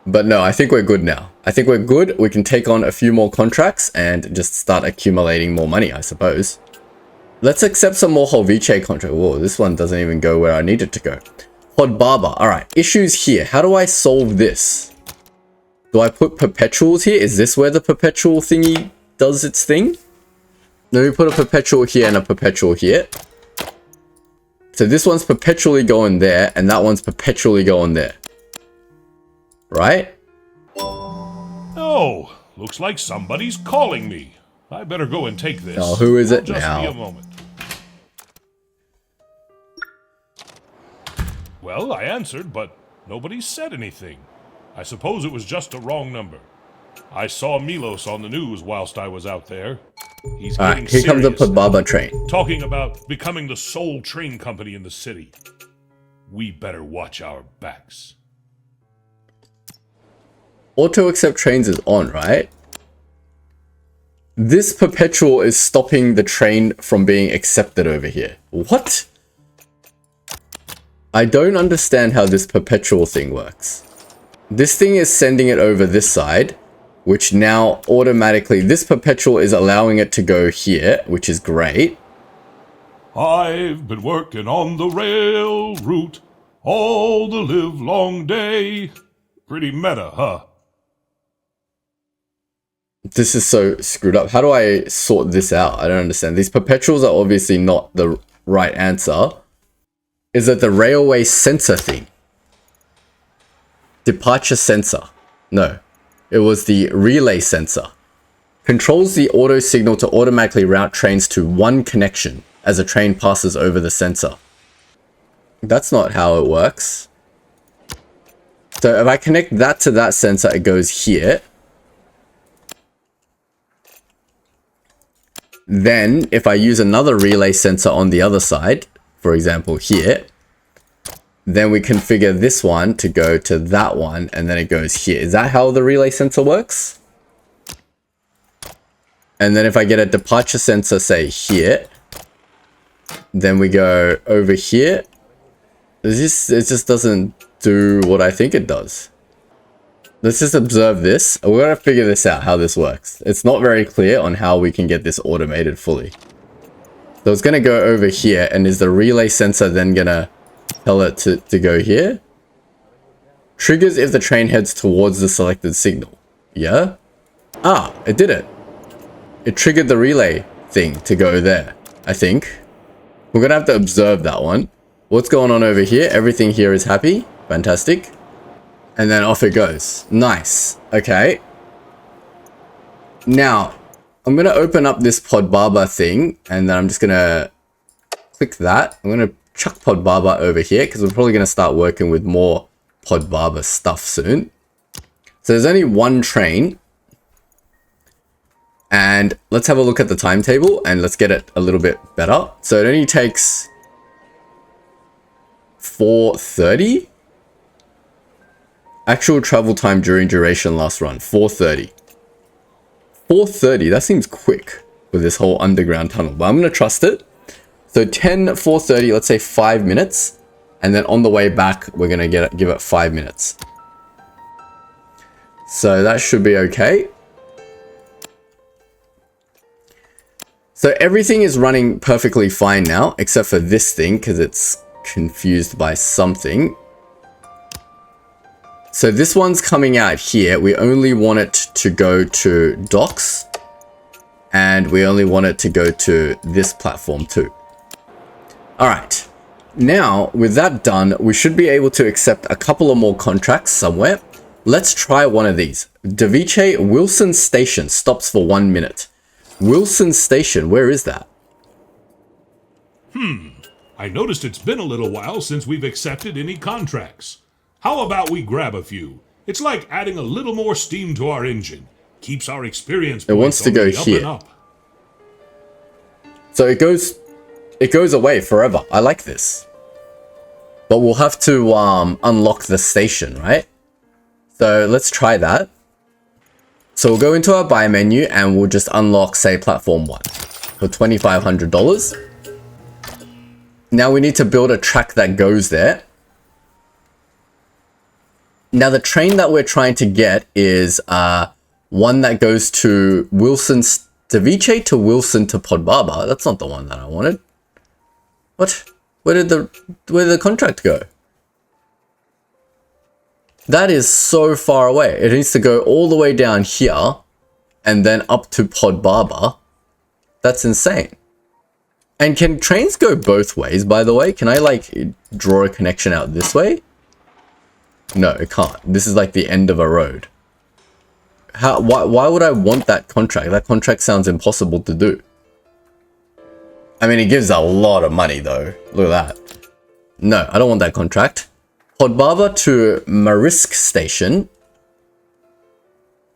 But no, I think we're good now. I think we're good. We can take on a few more contracts and just start accumulating more money, I suppose. Let's accept some more Holvice contract. Whoa, this one doesn't even go where I need it to go. Hod Barber. All right, issues here. How do I solve this? Do I put perpetuals here? Is this where the perpetual thingy does its thing? Let me put a perpetual here and a perpetual here. So this one's perpetually going there, and that one's perpetually going there. Right? Oh, looks like somebody's calling me. I better go and take this. Oh, who is it just now? Be a moment. Well, I answered, but nobody said anything. I suppose it was just a wrong number. I saw Milos on the news whilst I was out there. He's getting Alright, here comes the serious Pababa now, train. talking about becoming the sole train company in the city. We better watch our backs. Auto accept trains is on, right? This perpetual is stopping the train from being accepted over here. What? I don't understand how this perpetual thing works. This thing is sending it over this side, which now automatically, this perpetual is allowing it to go here, which is great. I've been working on the rail route all the livelong day. Pretty meta, huh? This is so screwed up. How do I sort this out? I don't understand. These perpetuals are obviously not the right answer. Is it the railway sensor thing? Departure sensor. No. It was the relay sensor. Controls the auto signal to automatically route trains to one connection as a train passes over the sensor. That's not how it works. So if I connect that to that sensor, it goes here. Then if I use another relay sensor on the other side, for example here, then we configure this one to go to that one, and then it goes here. Is that how the relay sensor works? And then if I get a departure sensor, say here, then we go over here. It just doesn't do what I think it does. Let's just observe this. We're going to figure this out, how this works. It's not very clear on how we can get this automated fully. So it's going to go over here, and is the relay sensor then going to tell it to go here? Triggers if the train heads towards the selected signal. Yeah? Ah, it did it. It triggered the relay thing to go there, I think. We're going to have to observe that one. What's going on over here? Everything here is happy. Fantastic. And then off it goes. Nice. Okay. Now, I'm going to open up this Podbaba thing, and then I'm just going to click that. I'm going to chuck Podbaba over here, because we're probably going to start working with more Podbaba stuff soon. So there's only one train. And let's have a look at the timetable, and let's get it a little bit better. So it only takes 4:30. Actual travel time during duration last run, 4:30. 4:30, that seems quick with this whole underground tunnel, but I'm going to trust it. So 4:30, let's say 5 minutes. And then on the way back, we're going to give it 5 minutes. So that should be okay. So everything is running perfectly fine now, except for this thing, because it's confused by something. So this one's coming out here. We only want it to go to docks, and we only want it to go to this platform too. All right. Now, with that done, we should be able to accept a couple of more contracts somewhere. Let's try one of these. Device Wilson Station stops for 1 minute. Wilson Station, where is that? I noticed it's been a little while since we've accepted any contracts. How about we grab a few? It's like adding a little more steam to our engine. Keeps our experience points wants to go on the up here. and up. So it goes away forever. I like this. But we'll have to unlock the station, right? So let's try that. So we'll go into our buy menu and we'll just unlock, say, platform 1 for $2,500. Now we need to build a track that goes there. Now the train that we're trying to get is one that goes to Wilson, Device to Wilson to Podbaba. That's not the one that I wanted. What? Where did the contract go? That is so far away. It needs to go all the way down here and then up to Podbaba. That's insane. And can trains go both ways, by the way? Can I like draw a connection out this way? No, it can't. This is like the end of a road. Why would I want that contract? That contract sounds impossible to do. I mean, it gives a lot of money though. Look at that. No, I don't want that contract. Podbaba to Marisk Station.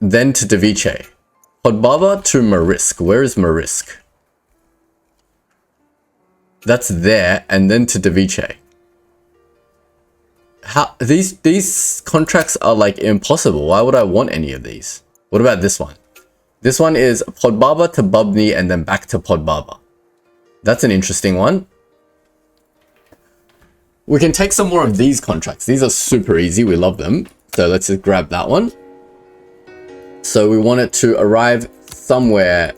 Then to Device. Podbaba to Marisk. Where is Marisk? That's there, and then to Device. How these contracts are like impossible. Why would I want any of these? What about this one? This one is Podbaba to Bubny and then back to Podbaba. That's an interesting one. We can take some more of these contracts. These are super easy. We love them. So let's just grab that one. So we want it to arrive somewhere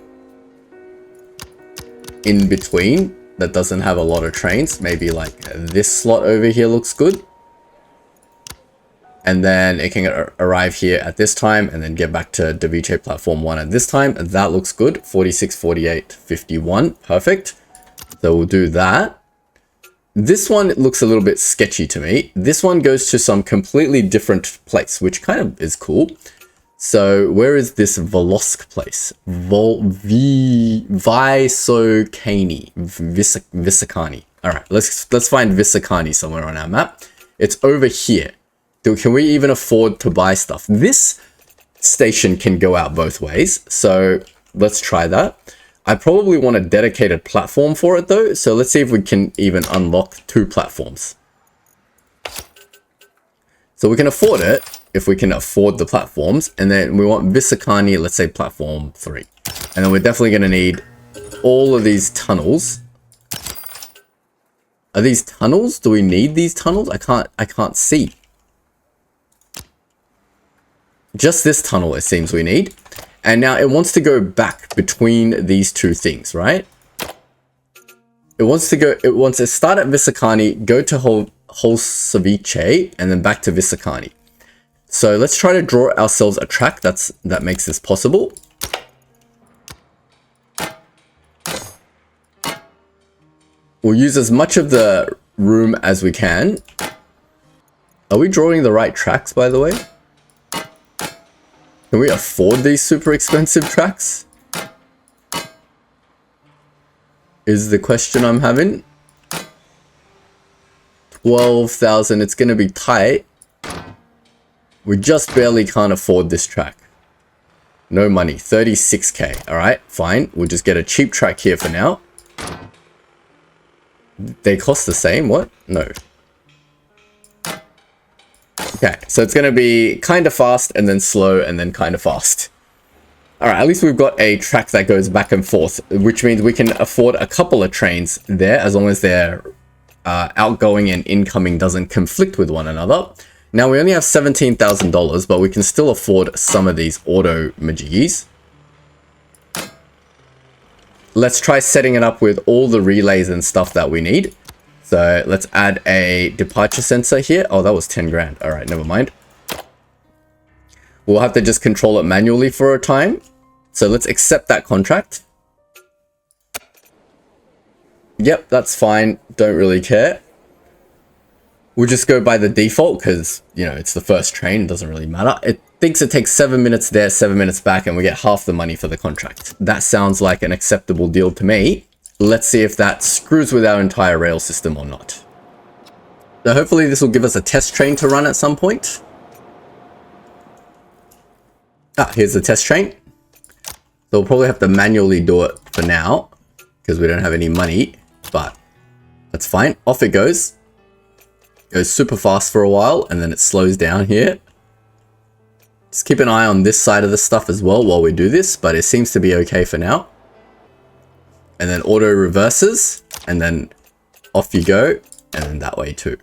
in between that doesn't have a lot of trains. Maybe like this slot over here looks good. And then it can arrive here at this time and then get back to Device platform 1 at this time. That looks good. 46, 48, 51. Perfect. So we'll do that. This one looks a little bit sketchy to me. This one goes to some completely different place, which kind of is cool. So where is this Volosk place? Visakani. All right, let's find Visakani somewhere on our map. It's over here. Can we even afford to buy stuff? This station can go out both ways. So let's try that. I probably want a dedicated platform for it though. So let's see if we can even unlock 2 platforms. So we can afford it if we can afford the platforms. And then we want Visakani, let's say platform 3. And then we're definitely going to need all of these tunnels. Are these tunnels? Do we need these tunnels? I can't see. Just this tunnel, it seems we need. And now it wants to go back between these 2 things, right? It wants to start at Visakani, go to Holsavice, and then back to Visakani. So let's try to draw ourselves a track that makes this possible. We'll use as much of the room as we can. Are we drawing the right tracks, by the way? Can we afford these super expensive tracks? Is the question I'm having. 12,000, it's going to be tight. We just barely can't afford this track. No money, 36k. Alright, fine. We'll just get a cheap track here for now. They cost the same? What? No. Okay, so it's going to be kind of fast and then slow and then kind of fast. Alright, at least we've got a track that goes back and forth, which means we can afford a couple of trains there as long as their outgoing and incoming doesn't conflict with one another. Now, we only have $17,000, but we can still afford some of these auto majiggies. Let's try setting it up with all the relays and stuff that we need. So let's add a departure sensor here. Oh, that was 10 grand. All right, never mind. We'll have to just control it manually for a time. So let's accept that contract. Yep, that's fine. Don't really care. We'll just go by the default because, you know, it's the first train. It doesn't really matter. It thinks it takes 7 minutes there, 7 minutes back, and we get half the money for the contract. That sounds like an acceptable deal to me. Let's see if that screws with our entire rail system or not. So hopefully this will give us a test train to run at some point. Here's the test train. So we'll probably have to manually do it for now because we don't have any money, but that's fine. Off it goes. Goes super fast for a while and then it slows down here. Just keep an eye on this side of the stuff as well while we do this, but it seems to be okay for now. And then auto reverses and then off you go, and then that way too.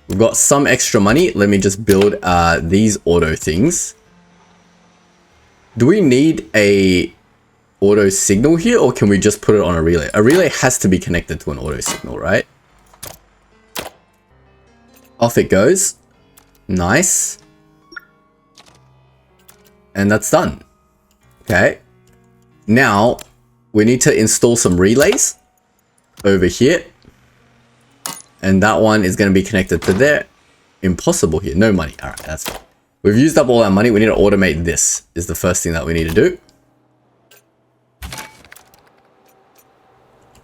We've got some extra money. Let me just build these auto things. Do we need a auto signal here, or can we just put it on a relay? A relay has to be connected to an auto signal, right? Off it goes. Nice. And that's done. Okay. Now, we need to install some relays over here. And that one is going to be connected to there. Impossible here. No money. All right, that's fine. We've used up all our money. We need to automate this is the first thing that we need to do.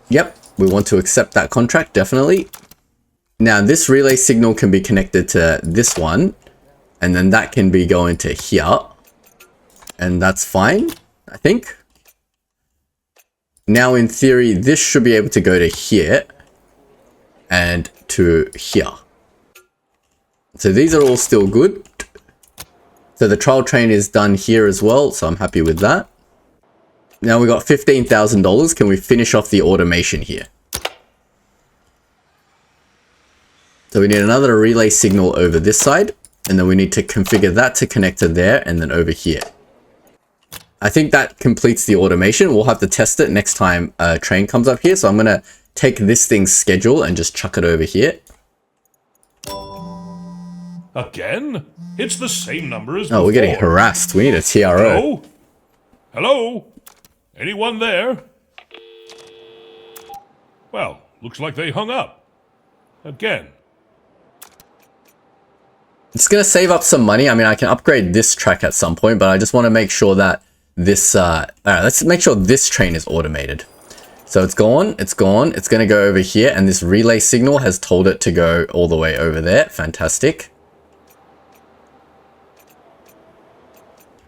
Yep, we want to accept that contract, definitely. Now, this relay signal can be connected to this one. And then that can be going to here. And that's fine, I think. Now, in theory, this should be able to go to here and to here. So these are all still good. So the trial train is done here as well, so I'm happy with that. Now we got $15,000. Can we finish off the automation here? So we need another relay signal over this side, and then we need to configure that to connect to there and then over here. I think that completes the automation. We'll have to test it next time a train comes up here. So I'm going to take this thing's schedule and just chuck it over here. Again? It's the same number as before. Oh, we're getting harassed. We need a TRO. Hello? Hello? Anyone there? Well, looks like they hung up. Again. It's going to save up some money. I mean, I can upgrade this track at some point, but I just want to make sure that this, alright, let's make sure this train is automated. So it's gone, it's gone, it's going to go over here, and this relay signal has told it to go all the way over there. Fantastic.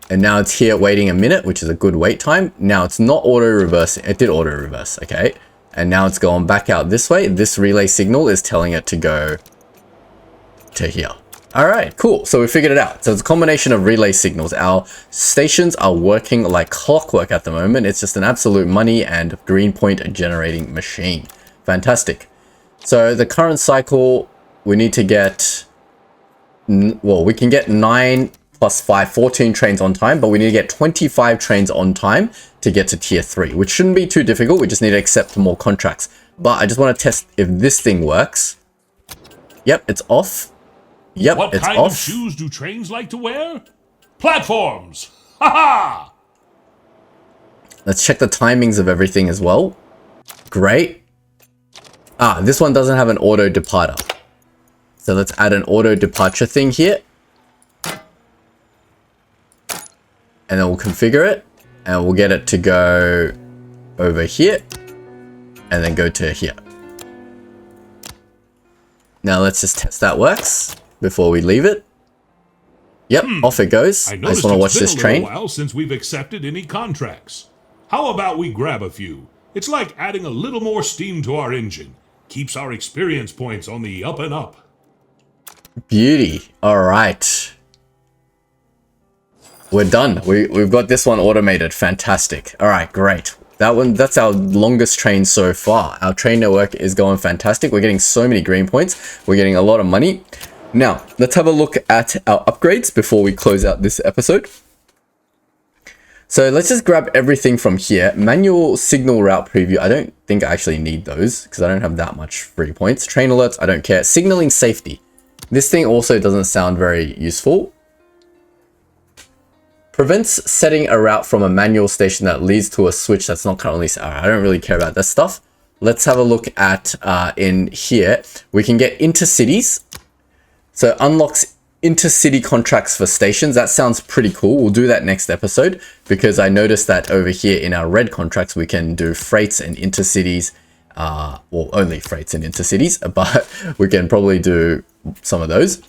And now it's here waiting a minute, which is a good wait time. Now it's not auto reversing. It did auto reverse, okay. And now it's going back out this way. This relay signal is telling it to go to here. All right, cool. So we figured it out. So it's a combination of relay signals. Our stations are working like clockwork at the moment. It's just an absolute money and green point generating machine. Fantastic. So the current cycle, we need to get, well, we can get 9 plus 5, 14 trains on time, but we need to get 25 trains on time to get to tier 3, which shouldn't be too difficult. We just need to accept more contracts. But I just want to test if this thing works. Yep, it's off. Yep, What it's kind off. of shoes do trains like to wear? Platforms! Ha ha! Let's check the timings of everything as well. Great. This one doesn't have an auto departure. So let's add an auto departure thing here. And then we'll configure it. And we'll get it to go over here. And then go to here. Now let's just test that works before we leave it. Yep, off it goes. I just want to watch this train. It's been a while since we've accepted any contracts. How about we grab a few? It's like adding a little more steam to our engine. Keeps our experience points on the up and up. Beauty. All right. We're done. We've got this one automated. Fantastic. All right, great. That's our longest train so far. Our train network is going fantastic. We're getting so many green points. We're getting a lot of money. Now, let's have a look at our upgrades before we close out this episode. So let's just grab everything from here. Manual signal route preview. I don't think I actually need those because I don't have that much free points. Train alerts, I don't care. Signaling safety. This thing also doesn't sound very useful. Prevents setting a route from a manual station that leads to a switch that's not currently set. I don't really care about that stuff. Let's have a look at in here. We can get intercities. So unlocks intercity contracts for stations. That sounds pretty cool. We'll do that next episode because I noticed that over here in our red contracts, we can do freights and intercities. Well, only freights and intercities, but we can probably do some of those.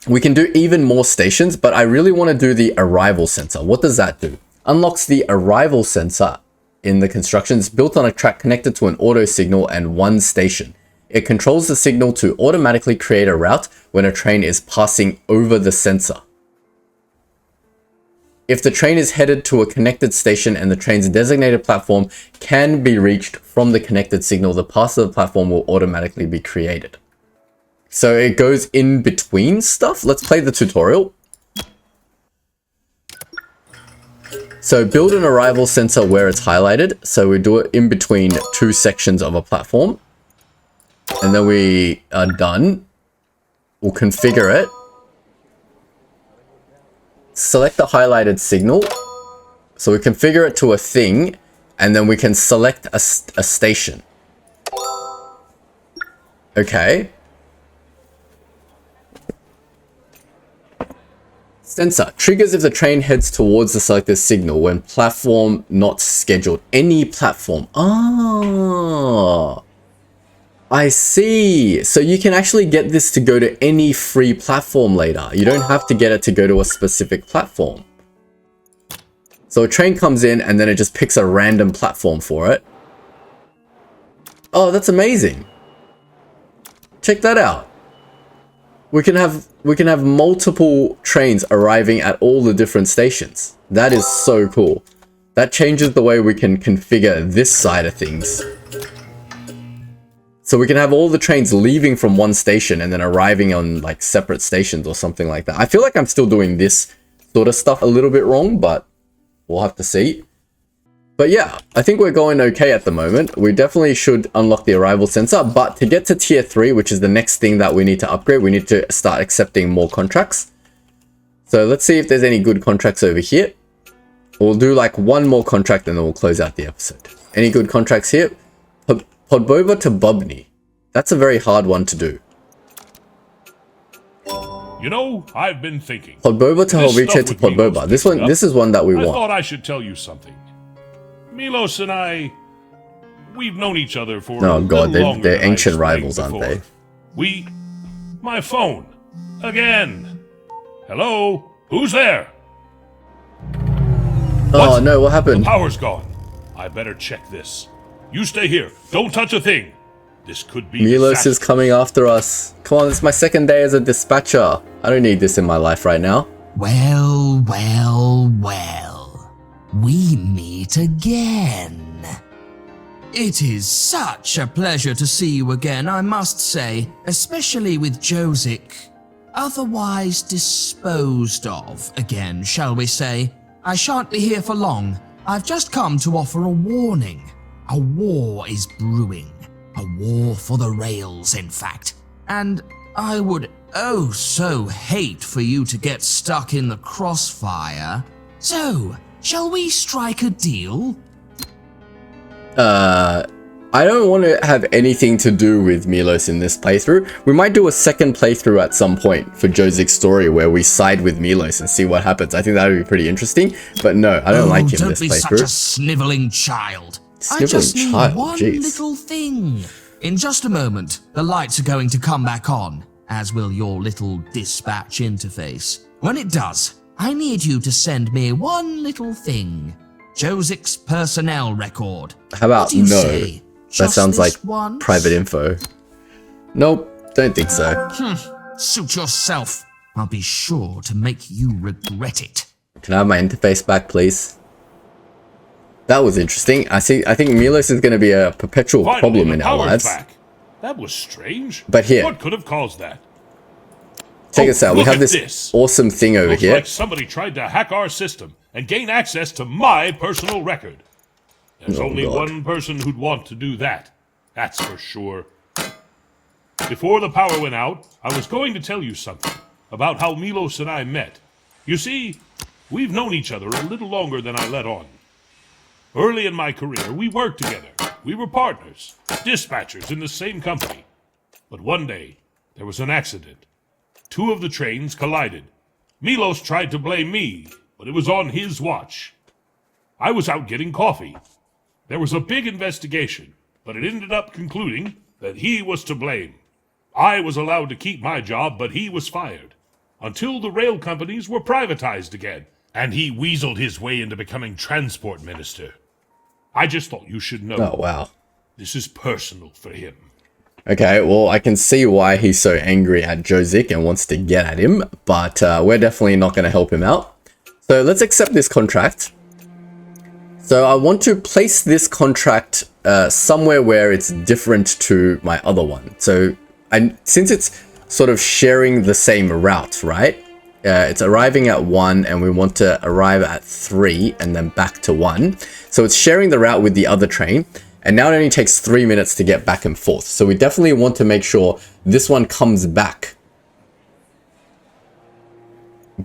We can do even more stations, but I really want to do the arrival sensor. What does that do? Unlocks the arrival sensor in the construction. It's built on a track connected to an auto signal and one station. It controls the signal to automatically create a route when a train is passing over the sensor. If the train is headed to a connected station and the train's designated platform can be reached from the connected signal, the path of the platform will automatically be created. So it goes in between stuff. Let's play the tutorial. So build an arrival sensor where it's highlighted. So we do it in between two sections of a platform. And then we are done. We'll configure it. Select the highlighted signal. So we configure it to a thing. And then we can select a station. Okay. Sensor triggers if the train heads towards the selected signal when platform not scheduled. Any platform. Ah, I see. So you can actually get this to go to any free platform later. You don't have to get it to go to a specific platform. So a train comes in and then it just picks a random platform for it. Oh, that's amazing. Check that out. We can have multiple trains arriving at all the different stations. That is so cool. That changes the way we can configure this side of things. So we can have all the trains leaving from one station and then arriving on like separate stations or something like that. I feel like I'm still doing this sort of stuff a little bit wrong, but we'll have to see. But yeah, I think we're going okay at the moment. We definitely should unlock the arrival sensor, but to get to tier 3, which is the next thing that we need to upgrade, we need to start accepting more contracts. So let's see if there's any good contracts over here. We'll do like one more contract and then we'll close out the episode. Any good contracts here? Podboba to Bubney. That's a very hard one to do. You know, I've been thinking. Podboba to Holriche to Podboba. This is one that we want. I thought I should tell you something. Milos and I, we've known each other for oh god, they're ancient rivals, aren't they? My phone, again. Hello, who's there? Oh no, what happened? The power's gone. I better check this. You stay here. Don't touch a thing. This could be Milos is coming after us. Come on, it's my second day as a dispatcher. I don't need this in my life right now. Well, well, well. We meet again. It is such a pleasure to see you again, I must say, especially with Josic. otherwise disposed of again, shall we say. I shan't be here for long. I've just come to offer a warning. A war is brewing. A war for the rails, in fact. And I would oh so hate for you to get stuck in the crossfire. So, shall we strike a deal? I don't want to have anything to do with Milos in this playthrough. We might do a second playthrough at some point for Josic's story where we side with Milos and see what happens. I think that would be pretty interesting. But no, I don't like him in this playthrough. Don't be such a sniveling child. I just need one little thing. In just a moment, the lights are going to come back on, as will your little dispatch interface. When it does, I need you to send me one little thing. Josic's personnel record. How about no? Say? That sounds like once? private info. Nope, don't think so. Suit yourself. I'll be sure to make you regret it. Can I have my interface back, please? That was interesting. I think Milos is going to be a perpetual problem in our lives. Back. That was strange. But here, what could have caused that? Check this out. We have this awesome thing over here. Looks like somebody tried to hack our system and gain access to my personal record. There's only one person who'd want to do that. That's for sure. Before the power went out, I was going to tell you something about how Milos and I met. You see, we've known each other a little longer than I let on. Early in my career, we worked together. We were partners, dispatchers in the same company. But one day, there was an accident. Two of the trains collided. Milos tried to blame me, but it was on his watch. I was out getting coffee. There was a big investigation, but it ended up concluding that he was to blame. I was allowed to keep my job, but he was fired. Until the rail companies were privatized again, and he weaseled his way into becoming transport minister. I just thought you should know. Oh, wow. This is personal for him. Okay, well, I can see why he's so angry at Josic and wants to get at him, but we're definitely not going to help him out. So let's accept this contract. So I want to place this contract somewhere where it's different to my other one. So since it's sort of sharing the same route, right? It's arriving at 1 and we want to arrive at 3 and then back to 1. So it's sharing the route with the other train. And now it only takes 3 minutes to get back and forth. So we definitely want to make sure this one comes back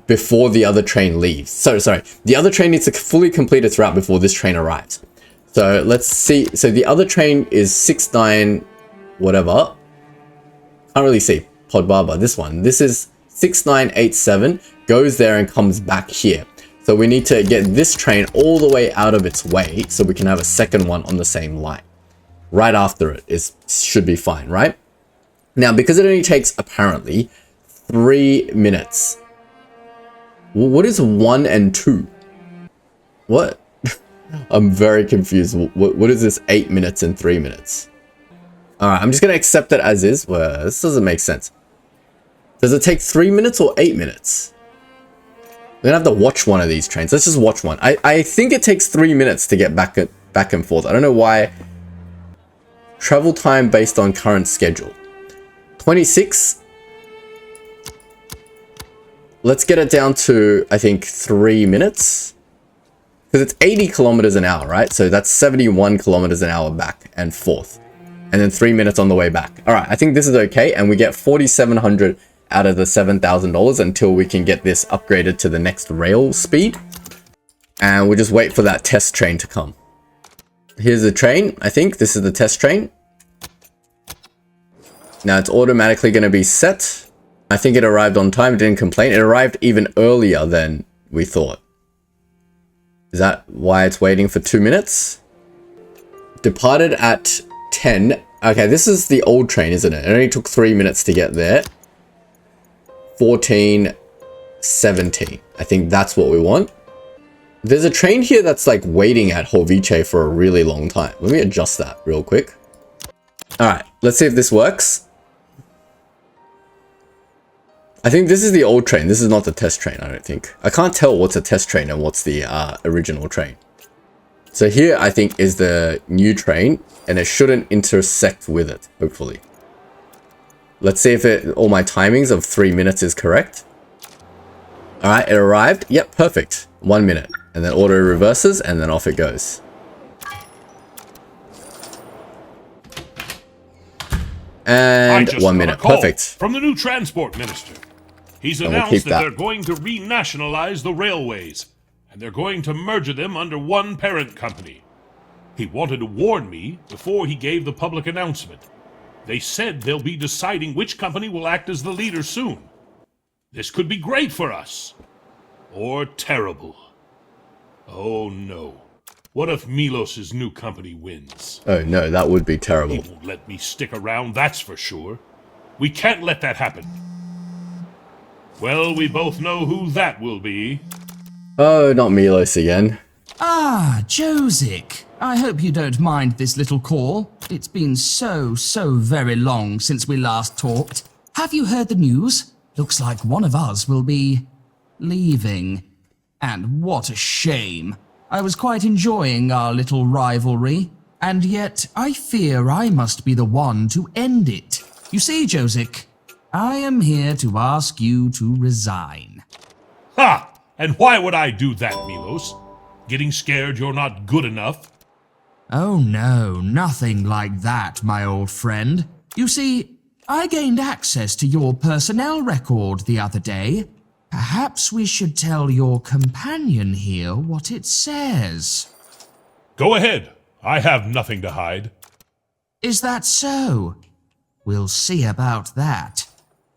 before the other train leaves. Sorry, the other train needs to fully complete its route before this train arrives. So let's see. So the other train is 69 whatever. Can't really see. Podbaba, this one. This is 6987, goes there and comes back here. So we need to get this train all the way out of its way so we can have a second one on the same line. Right after it should be fine, right? Now, because it only takes apparently 3 minutes. What is 1 and 2? What? I'm very confused. What is this 8 minutes and 3 minutes? Alright, I'm just going to accept it as is. Well, this doesn't make sense. Does it take 3 minutes or 8 minutes? We're going to have to watch one of these trains. Let's just watch one. I think it takes 3 minutes to get back and forth. I don't know why. Travel time based on current schedule. 26. Let's get it down to, I think, 3 minutes. Because it's 80 kilometers an hour, right? So that's 71 kilometers an hour back and forth. And then 3 minutes on the way back. All right, I think this is okay. And we get $4,700 out of the $7,000 until we can get this upgraded to the next rail speed. And we'll just wait for that test train to come. Here's the train. I think this is the test train. Now it's automatically going to be set. I think it arrived on time. It didn't complain. It arrived even earlier than we thought. Is that why it's waiting for 2 minutes? Departed at 10. Okay, this is the old train, isn't it? It only took 3 minutes to get there. 14, 17. I think that's what we want. There's a train here that's like waiting at Horvice for a really long time. Let me adjust that real quick. All right, let's see if this works. I think this is the old train. This is not the test train, I don't think. I can't tell what's a test train and what's the original train. So here, I think, is the new train, and it shouldn't intersect with it, hopefully. Let's see if all my timings of 3 minutes is correct. Alright, it arrived. Yep, perfect. 1 minute. And then auto reverses, and then off it goes. And 1 minute. Perfect. From the new transport minister. He's announced that they're going to renationalize the railways, and they're going to merge them under one parent company. He wanted to warn me before he gave the public announcement. They said they'll be deciding which company will act as the leader soon. This could be great for us. Or terrible. Oh no. What if Milos' new company wins? Oh no, that would be terrible. He won't let me stick around, that's for sure. We can't let that happen. Well, we both know who that will be. Oh, not Milos again. Ah, Josic. I hope you don't mind this little call. It's been so very long since we last talked. Have you heard the news? Looks like one of us will be leaving. And what a shame. I was quite enjoying our little rivalry, and yet I fear I must be the one to end it. You see, Josic, I am here to ask you to resign. Ha! And why would I do that, Milos? Getting scared you're not good enough? Oh no, nothing like that, my old friend. You see, I gained access to your personnel record the other day. Perhaps we should tell your companion here what it says. Go ahead. I have nothing to hide. Is that so? We'll see about that.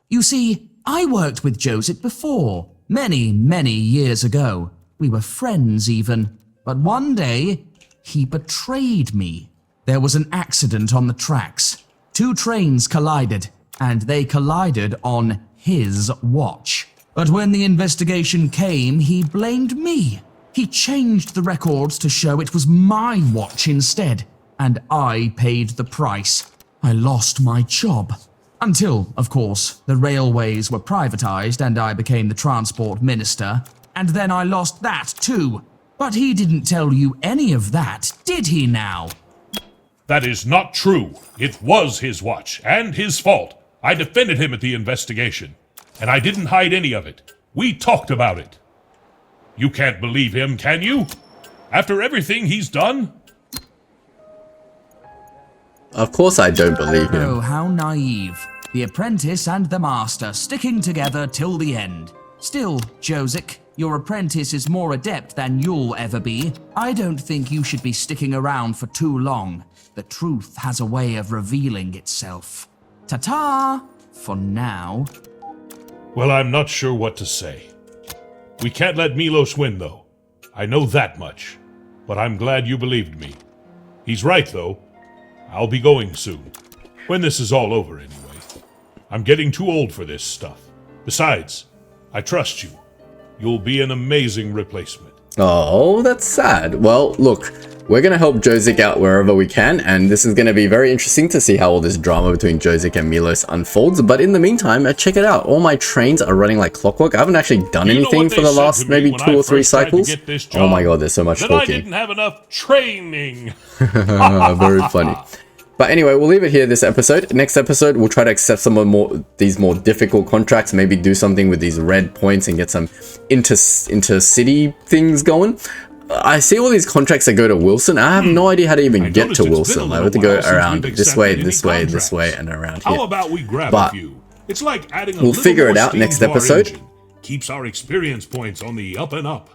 You see, I worked with Joseph before, many years ago. We were friends even. But one day, he betrayed me. There was an accident on the tracks. 2 trains collided, and they collided on his watch. But when the investigation came, he blamed me. He changed the records to show it was my watch instead, and I paid the price. I lost my job. Until, of course, the railways were privatized and I became the transport minister. And then I lost that too. But he didn't tell you any of that, did he now? That is not true. It was his watch, and his fault. I defended him at the investigation, and I didn't hide any of it. We talked about it. You can't believe him, can you? After everything he's done? Of course I don't believe him. Oh, how naive. The apprentice and the master sticking together till the end. Still, Josic, your apprentice is more adept than you'll ever be. I don't think you should be sticking around for too long. The truth has a way of revealing itself. Ta-ta! For now. Well, I'm not sure what to say. We can't let Milos win, though. I know that much. But I'm glad you believed me. He's right, though. I'll be going soon. When this is all over, anyway. I'm getting too old for this stuff. Besides, I trust you. You'll be an amazing replacement. Oh, that's sad. Well, look, we're going to help Josic out wherever we can, and this is going to be very interesting to see how all this drama between Josic and Milos unfolds. But in the meantime, check it out. All my trains are running like clockwork. I haven't actually done anything for the last maybe 2 or 3 cycles. Oh my god, there's so much talking. I didn't have enough training. Very funny. But anyway, we'll leave it here this episode. Next episode, we'll try to accept some of these more difficult contracts, maybe do something with these red points and get some intercity things going. I see all these contracts that go to Wilson. I have no idea how to even get to Wilson. I have to go around this way, and around here. How about we grab a few? It's like adding a we'll figure it out next episode. Keeps our experience points on the up and up.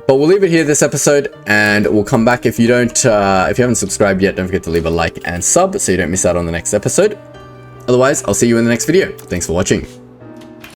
But we'll leave it here this episode, and we'll come back. If you haven't subscribed yet, don't forget to leave a like and sub so you don't miss out on the next episode. Otherwise, I'll see you in the next video. Thanks for watching.